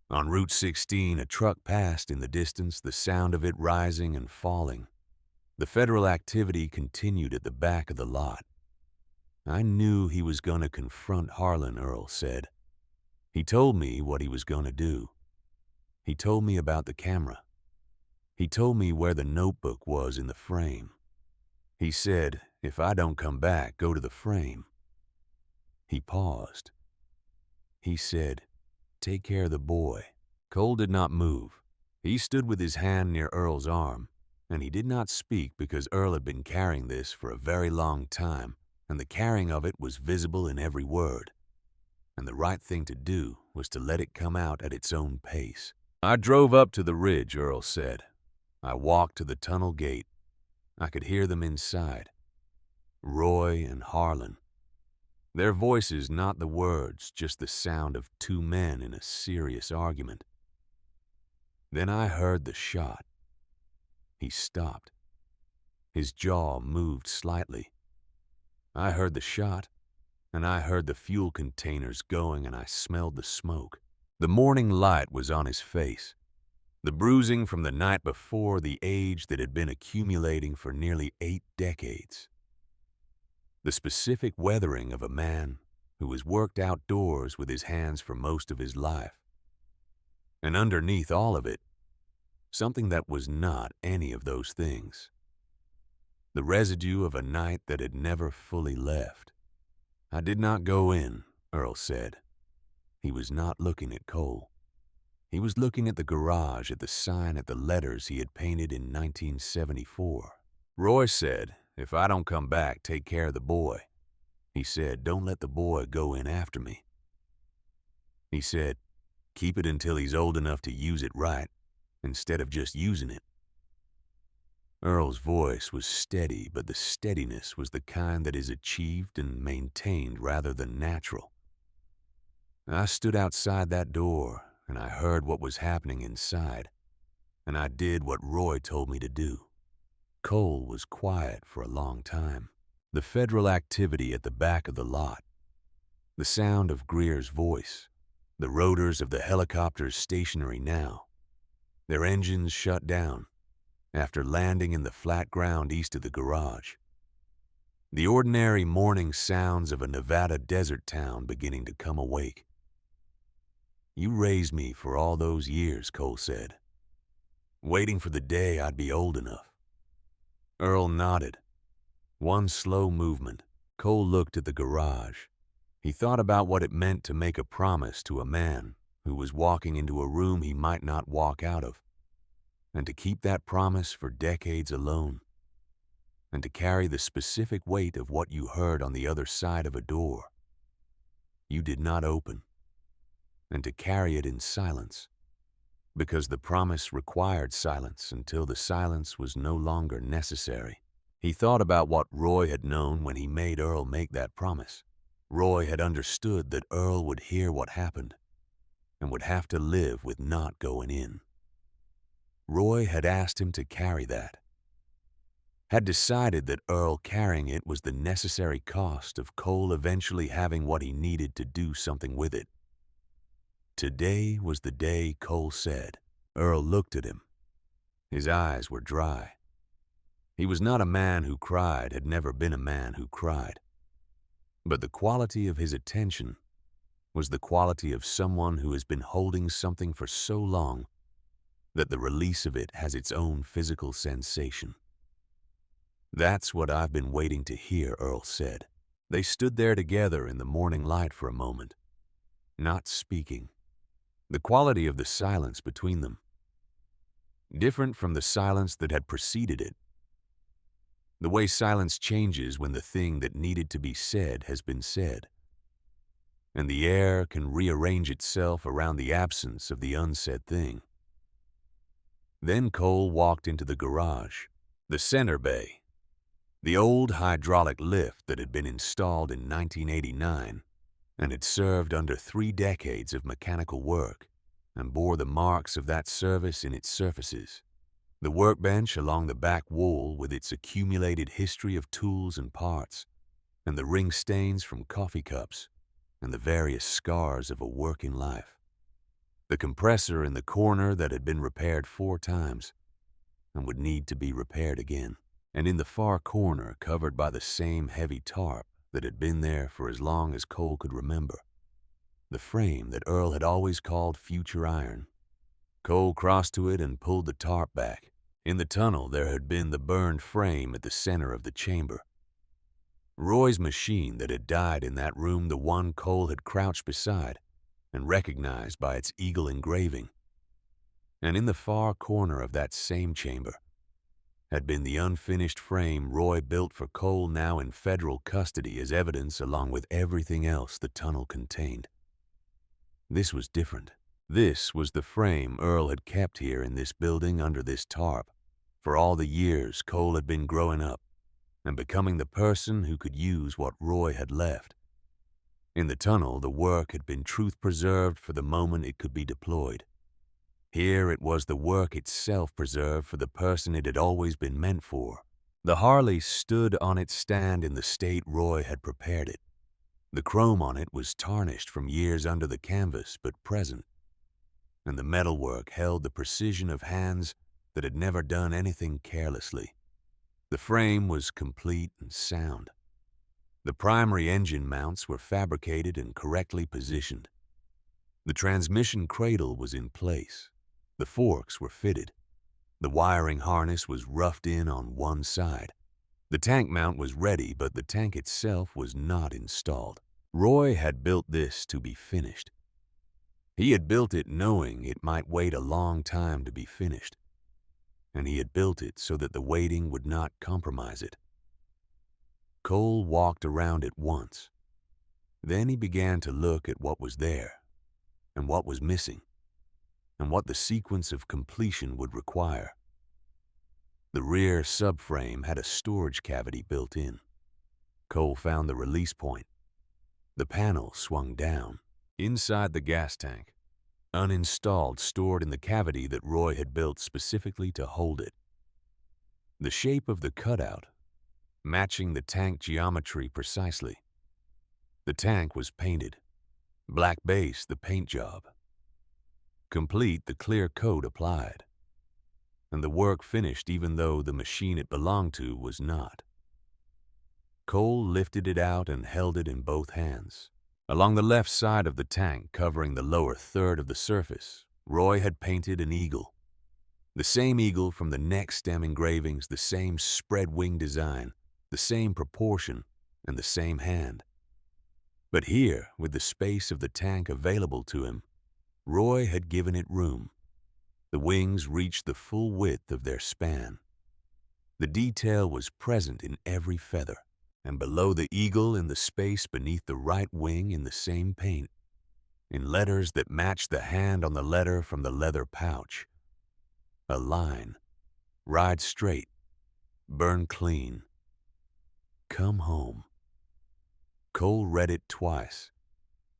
On Route 16, a truck passed in the distance, the sound of it rising and falling. The federal activity continued at the back of the lot. I knew he was going to confront Harlan," Earl said. "He told me what he was going to do. He told me about the camera. He told me where the notebook was in the frame. He said, if I don't come back, go to the frame." He paused. He said, "Take care of the boy." Cole did not move. He stood with his hand near Earl's arm, and he did not speak because Earl had been carrying this for a very long time, and the carrying of it was visible in every word. And the right thing to do was to let it come out at its own pace. "I drove up to the ridge," Earl said. "I walked to the tunnel gate. I could hear them inside. Roy and Harlan. Their voices, not the words, just the sound of two men in a serious argument. Then I heard the shot." He stopped. His jaw moved slightly. "I heard the shot, and I heard the fuel containers going, and I smelled the smoke." The morning light was on his face. The bruising from the night before, the age that had been accumulating for nearly 8 decades. The specific weathering of a man who has worked outdoors with his hands for most of his life. And underneath all of it, something that was not any of those things. The residue of a night that had never fully left. "I did not go in," Earl said. He was not looking at Cole. He was looking at the garage, at the sign, at the letters he had painted in 1974. "Roy said, if I don't come back, take care of the boy. He said, don't let the boy go in after me. He said, keep it until he's old enough to use it right, instead of just using it." Earl's voice was steady, but the steadiness was the kind that is achieved and maintained rather than natural. "I stood outside that door, and I heard what was happening inside, and I did what Roy told me to do." Cole was quiet for a long time. The federal activity at the back of the lot, the sound of Greer's voice, the rotors of the helicopters stationary now, their engines shut down after landing in the flat ground east of the garage. The ordinary morning sounds of a Nevada desert town beginning to come awake. "You raised me for all those years," Cole said, "waiting for the day I'd be old enough. Earl nodded. One slow movement. Cole looked at the garage. He thought about what it meant to make a promise to a man who was walking into a room he might not walk out of, and to keep that promise for decades alone, and to carry the specific weight of what you heard on the other side of a door you did not open, and to carry it in silence, because the promise required silence until the silence was no longer necessary. He thought about what Roy had known when he made Earl make that promise. Roy had understood that Earl would hear what happened and would have to live with not going in. Roy had asked him to carry that, had decided that Earl carrying it was the necessary cost of Cole eventually having what he needed to do something with it. Today was the day, Cole said. Earl looked at him. His eyes were dry. He was not a man who cried, had never been a man who cried. But the quality of his attention was the quality of someone who has been holding something for so long that the release of it has its own physical sensation. "That's what I've been waiting to hear," Earl said. They stood there together in the morning light for a moment, not speaking. The quality of the silence between them, different from the silence that had preceded it. The way silence changes when the thing that needed to be said has been said, and the air can rearrange itself around the absence of the unsaid thing. Then Cole walked into the garage, the center bay. The old hydraulic lift that had been installed in 1989 and had served under 3 decades of mechanical work and bore the marks of that service in its surfaces. The workbench along the back wall with its accumulated history of tools and parts, and the ring stains from coffee cups, and the various scars of a working life. The compressor in the corner that had been repaired 4 times and would need to be repaired again. And in the far corner, covered by the same heavy tarp that had been there for as long as Cole could remember, the frame that Earl had always called future iron. Cole crossed to it and pulled the tarp back. In the tunnel, there had been the burned frame at the center of the chamber. Roy's machine that had died in that room, the one Cole had crouched beside and recognized by its eagle engraving. And in the far corner of that same chamber had been the unfinished frame Roy built for Cole, now in federal custody as evidence along with everything else the tunnel contained. This was different. This was the frame Earl had kept here in this building under this tarp for all the years Cole had been growing up and becoming the person who could use what Roy had left. In the tunnel, the work had been truth-preserved for the moment it could be deployed. Here it was the work itself preserved for the person it had always been meant for. The Harley stood on its stand in the state Roy had prepared it. The chrome on it was tarnished from years under the canvas, but present, and the metalwork held the precision of hands that had never done anything carelessly. The frame was complete and sound. The primary engine mounts were fabricated and correctly positioned. The transmission cradle was in place. The forks were fitted. The wiring harness was roughed in on one side. The tank mount was ready, but the tank itself was not installed. Roy had built this to be finished. He had built it knowing it might wait a long time to be finished, and he had built it so that the waiting would not compromise it. Cole walked around it once. Then he began to look at what was there, and what was missing, and what the sequence of completion would require. The rear subframe had a storage cavity built in. Cole found the release point. The panel swung down. Inside the gas tank, uninstalled, stored in the cavity that Roy had built specifically to hold it. The shape of the cutout, matching the tank geometry precisely. The tank was painted. Black base, the paint job. Complete, the clear coat applied. And the work finished even though the machine it belonged to was not. Cole lifted it out and held it in both hands. Along the left side of the tank, covering the lower third of the surface, Roy had painted an eagle. The same eagle from the neck stem engravings, the same spread wing design, the same proportion, and the same hand. But here, with the space of the tank available to him, Roy had given it room. The wings reached the full width of their span. The detail was present in every feather, and below the eagle in the space beneath the right wing in the same paint, in letters that matched the hand on the letter from the leather pouch. A line. Ride straight. Burn clean. Come home. Cole read it twice.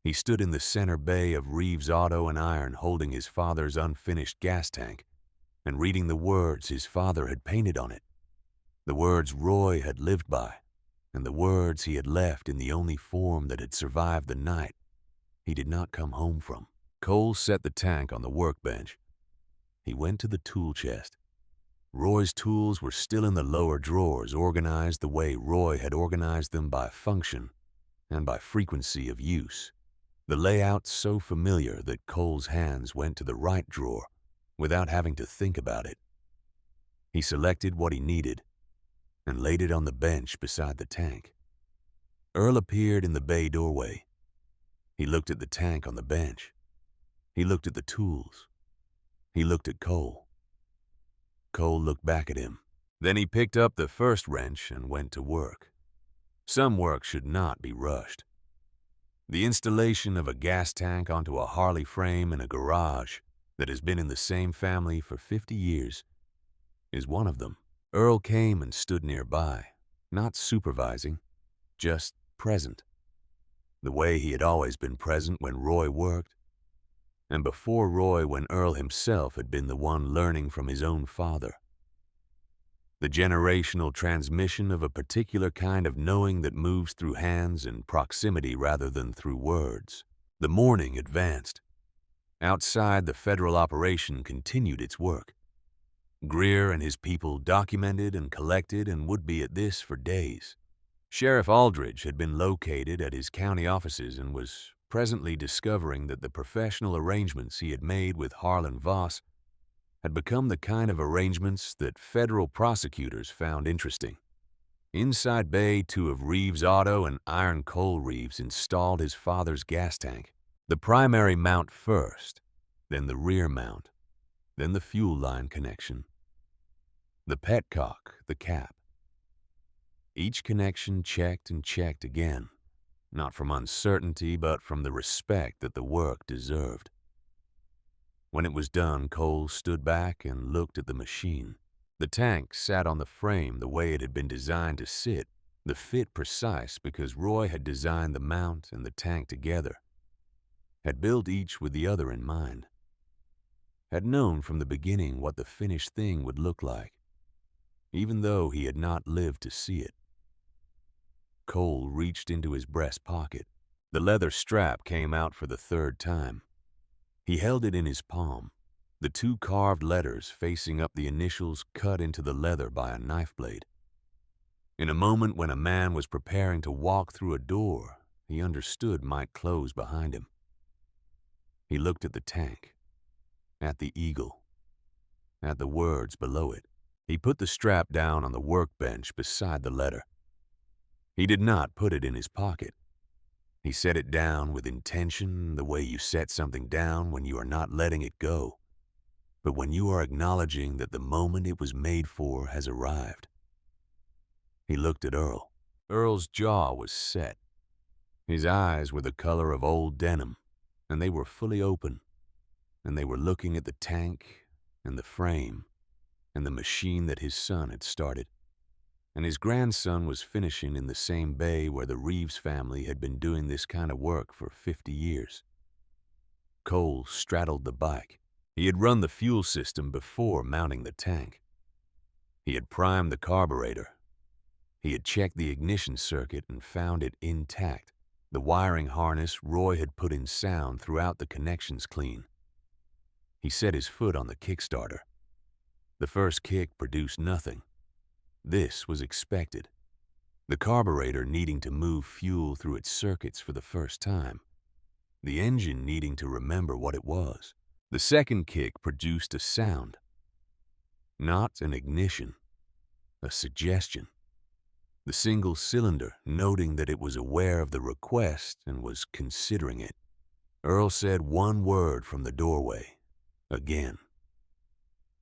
He stood in the center bay of Reeves Auto and Iron holding his father's unfinished gas tank and reading the words his father had painted on it. The words Roy had lived by, and the words he had left in the only form that had survived the night he did not come home from. Cole set the tank on the workbench. He went to the tool chest. Roy's tools were still in the lower drawers, organized the way Roy had organized them by function and by frequency of use. The layout so familiar that Cole's hands went to the right drawer without having to think about it. He selected what he needed and laid it on the bench beside the tank. Earl appeared in the bay doorway. He looked at the tank on the bench. He looked at the tools. He looked at Cole. Cole looked back at him. Then he picked up the first wrench and went to work. Some work should not be rushed. The installation of a gas tank onto a Harley frame in a garage that has been in the same family for 50 years is one of them. Earl came and stood nearby, not supervising, just present, the way he had always been present when Roy worked, and before Roy when Earl himself had been the one learning from his own father. The generational transmission of a particular kind of knowing that moves through hands and proximity rather than through words. The morning advanced. Outside, the federal operation continued its work. Greer and his people documented and collected and would be at this for days. Sheriff Aldridge had been located at his county offices and was presently discovering that the professional arrangements he had made with Harlan Voss had become the kind of arrangements that federal prosecutors found interesting. Inside bay, 2 of Reeves' Auto and Iron Cole Reeves installed his father's gas tank. The primary mount first, then the rear mount, then the fuel line connection, the petcock, the cap. Each connection checked and checked again, not from uncertainty but from the respect that the work deserved. When it was done, Cole stood back and looked at the machine. The tank sat on the frame the way it had been designed to sit, the fit precise because Roy had designed the mount and the tank together, had built each with the other in mind, had known from the beginning what the finished thing would look like, even though he had not lived to see it. Cole reached into his breast pocket. The leather strap came out for the 3rd time. He held it in his palm, the 2 carved letters facing up the initials cut into the leather by a knife blade. In a moment when a man was preparing to walk through a door he understood might close behind him. He looked at the tank, at the eagle, at the words below it. He put the strap down on the workbench beside the letter. He did not put it in his pocket. He set it down with intention, the way you set something down when you are not letting it go, but when you are acknowledging that the moment it was made for has arrived. He looked at Earl. Earl's jaw was set. His eyes were the color of old denim, and they were fully open, and they were looking at the tank and the frame and the machine that his son had started. And his grandson was finishing in the same bay where the Reeves family had been doing this kind of work for 50 years. Cole straddled the bike. He had run the fuel system before mounting the tank. He had primed the carburetor. He had checked the ignition circuit and found it intact. The wiring harness Roy had put in sound throughout the connections clean. He set his foot on the kickstarter. The first kick produced nothing. This was expected. The carburetor needing to move fuel through its circuits for the first time. The engine needing to remember what it was. The second kick produced a sound. not an ignition, a suggestion. The single cylinder noting that it was aware of the request and was considering it. Earl said one word from the doorway. Again.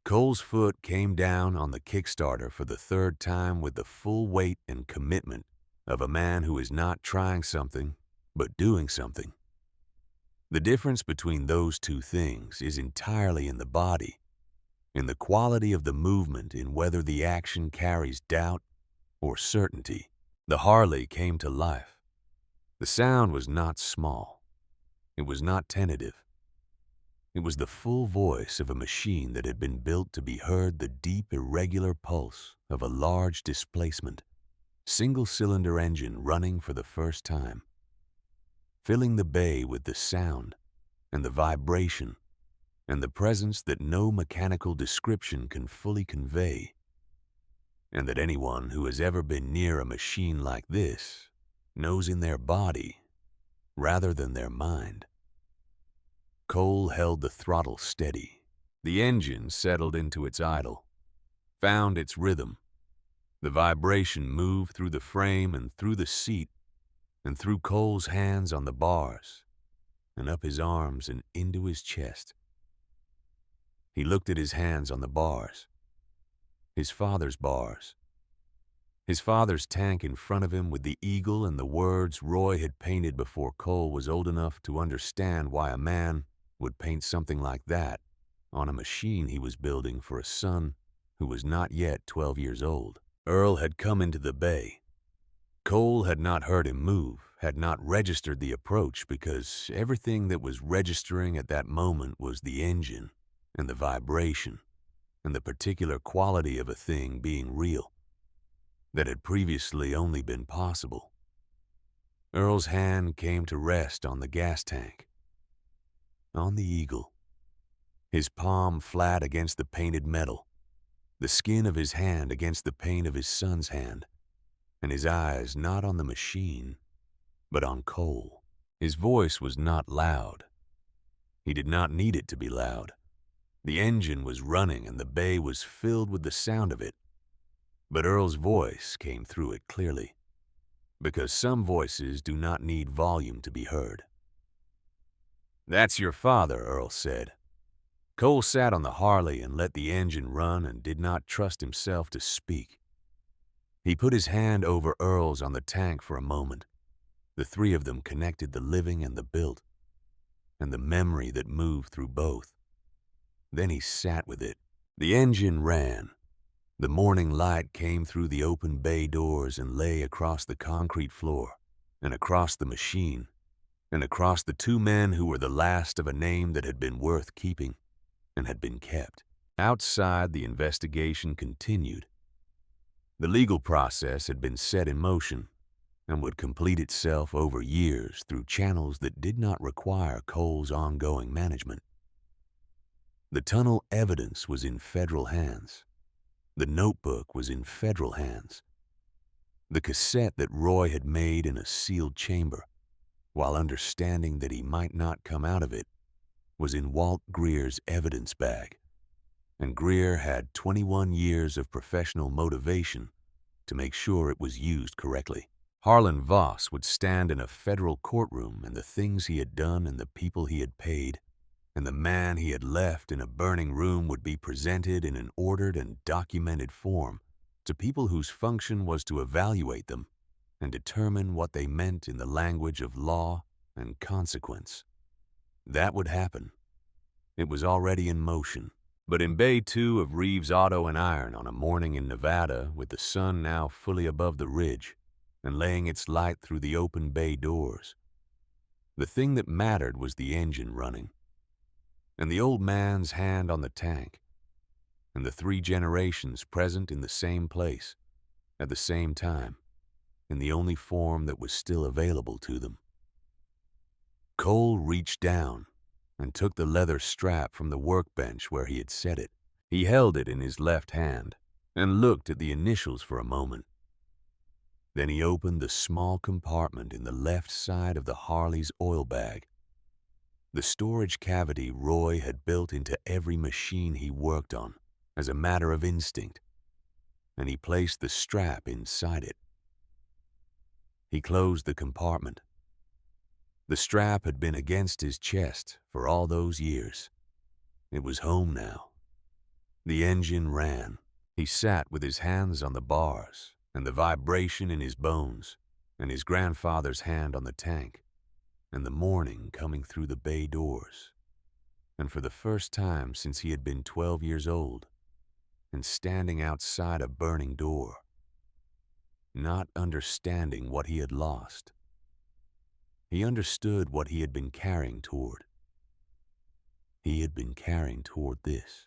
Cole's foot came down on the kickstarter for the third time with the full weight and commitment of a man who is not trying something, but doing something. The difference between those two things is entirely in the body, in the quality of the movement, in whether the action carries doubt or certainty. The Harley came to life. The sound was not small. It was not tentative. It was the full voice of a machine that had been built to be heard, the deep, irregular pulse of a large displacement, single-cylinder engine running for the first time, filling the bay with the sound and the vibration and the presence that no mechanical description can fully convey, and that anyone who has ever been near a machine like this knows in their body rather than their mind. Cole held the throttle steady. The engine settled into its idle, found its rhythm. The vibration moved through the frame and through the seat and through Cole's hands on the bars and up his arms and into his chest. He looked at his hands on the bars, his father's bars, his father's tank in front of him with the eagle and the words Roy had painted before Cole was old enough to understand why a man would paint something like that on a machine he was building for a son who was not yet 12 years old. Earl had come into the bay. Cole had not heard him move, had not registered the approach, because everything that was registering at that moment was the engine and the vibration and the particular quality of a thing being real that had previously only been possible. Earl's hand came to rest on the gas tank, on the eagle, his palm flat against the painted metal, the skin of his hand against the paint of his son's hand, and his eyes not on the machine, but on Cole. His voice was not loud. He did not need it to be loud. The engine was running and the bay was filled with the sound of it, but Earl's voice came through it clearly, because some voices do not need volume to be heard. "That's your father," Earl said. Cole sat on the Harley and let the engine run and did not trust himself to speak. He put his hand over Earl's on the tank for a moment. The three of them connected the living and the built, and the memory that moved through both. Then he sat with it. The engine ran. The morning light came through the open bay doors and lay across the concrete floor, and across the machine, and across the two men who were the last of a name that had been worth keeping and had been kept. Outside, the investigation continued. The legal process had been set in motion and would complete itself over years through channels that did not require Cole's ongoing management. The tunnel evidence was in federal hands. The notebook was in federal hands. The cassette that Roy had made in a sealed chamber, while understanding that he might not come out of it, was in Walt Greer's evidence bag, and Greer had 21 years of professional motivation to make sure it was used correctly. Harlan Voss would stand in a federal courtroom, and the things he had done and the people he had paid and the man he had left in a burning room would be presented in an ordered and documented form to people whose function was to evaluate them and determine what they meant in the language of law and consequence. That would happen. It was already in motion. But in Bay 2 of Reeves Auto and Iron on a morning in Nevada, with the sun now fully above the ridge and laying its light through the open bay doors, the thing that mattered was the engine running, and the old man's hand on the tank, and the 3 generations present in the same place, at the same time, in the only form that was still available to them. Cole reached down and took the leather strap from the workbench where he had set it. He held it in his left hand and looked at the initials for a moment. Then he opened the small compartment in the left side of the Harley's oil bag, the storage cavity Roy had built into every machine he worked on, as a matter of instinct, and he placed the strap inside it. He closed the compartment. The strap had been against his chest for all those years. It was home now. The engine ran. He sat with his hands on the bars and the vibration in his bones and his grandfather's hand on the tank and the morning coming through the bay doors. And for the first time since he had been 12 years old and standing outside a burning door, not understanding what he had lost, he understood what he had been carrying toward. He had been carrying toward this.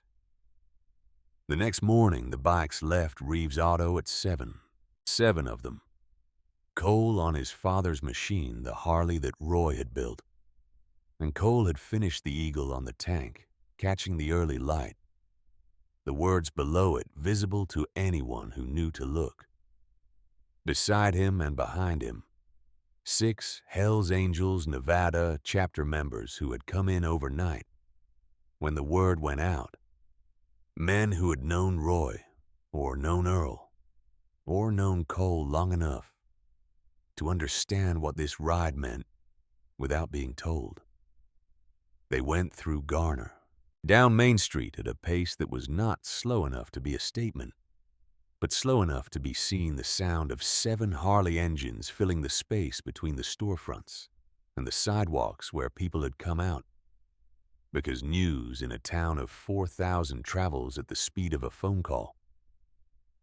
The next morning, the bikes left Reeves' auto at 7. 7 of them. Cole on his father's machine, the Harley that Roy had built. And Cole had finished the eagle on the tank, catching the early light. The words below it visible to anyone who knew to look. Beside him and behind him, 6 Hells Angels Nevada chapter members who had come in overnight. When the word went out, men who had known Roy, or known Earl, or known Cole long enough to understand what this ride meant without being told. They went through Garner, down Main Street at a pace that was not slow enough to be a statement, but slow enough to be seen the sound of 7 Harley engines filling the space between the storefronts and the sidewalks where people had come out. Because news in a town of 4,000 travels at the speed of a phone call.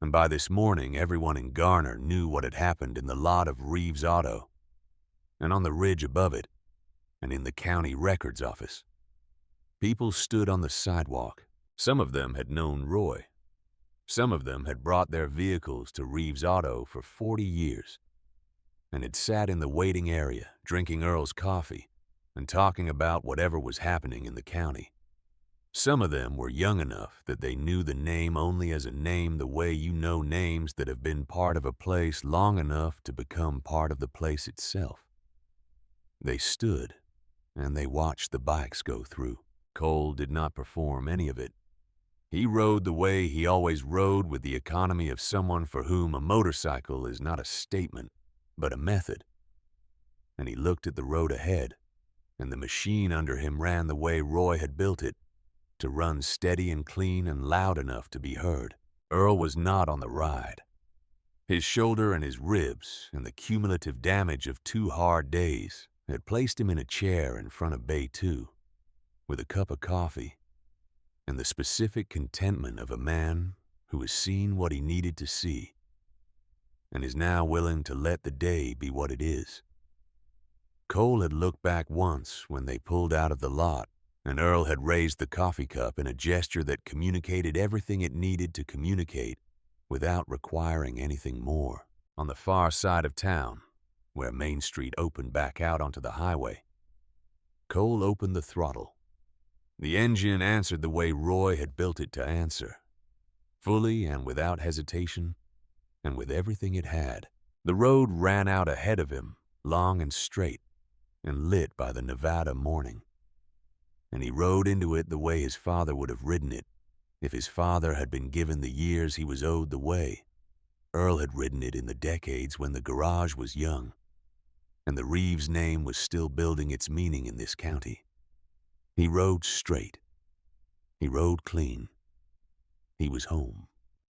And by this morning, everyone in Garner knew what had happened in the lot of Reeves' auto, and on the ridge above it, and in the county records office. People stood on the sidewalk. Some of them had known Roy. Some of them had brought their vehicles to Reeves' auto for 40 years, and had sat in the waiting area, drinking Earl's coffee, and talking about whatever was happening in the county. Some of them were young enough that they knew the name only as a name the way you know names that have been part of a place long enough to become part of the place itself. They stood, and they watched the bikes go through. Cole did not perform any of it. He rode the way he always rode, with the economy of someone for whom a motorcycle is not a statement, but a method. And he looked at the road ahead, and the machine under him ran the way Roy had built it, to run steady and clean and loud enough to be heard. Earl was not on the ride. His shoulder and his ribs and the cumulative damage of 2 hard days had placed him in a chair in front of Bay 2, with a cup of coffee, and the specific contentment of a man who has seen what he needed to see, and is now willing to let the day be what it is. Cole had looked back once when they pulled out of the lot, and Earl had raised the coffee cup in a gesture that communicated everything it needed to communicate without requiring anything more. On the far side of town, where Main Street opened back out onto the highway, Cole opened the throttle. The engine answered the way Roy had built it to answer, fully and without hesitation, and with everything it had. The road ran out ahead of him, long and straight, and lit by the Nevada morning. And he rode into it the way his father would have ridden it, if his father had been given the years he was owed the way. Earl had ridden it in the decades when the garage was young, and the Reeves name was still building its meaning in this county. He rode straight. He rode clean. He was home.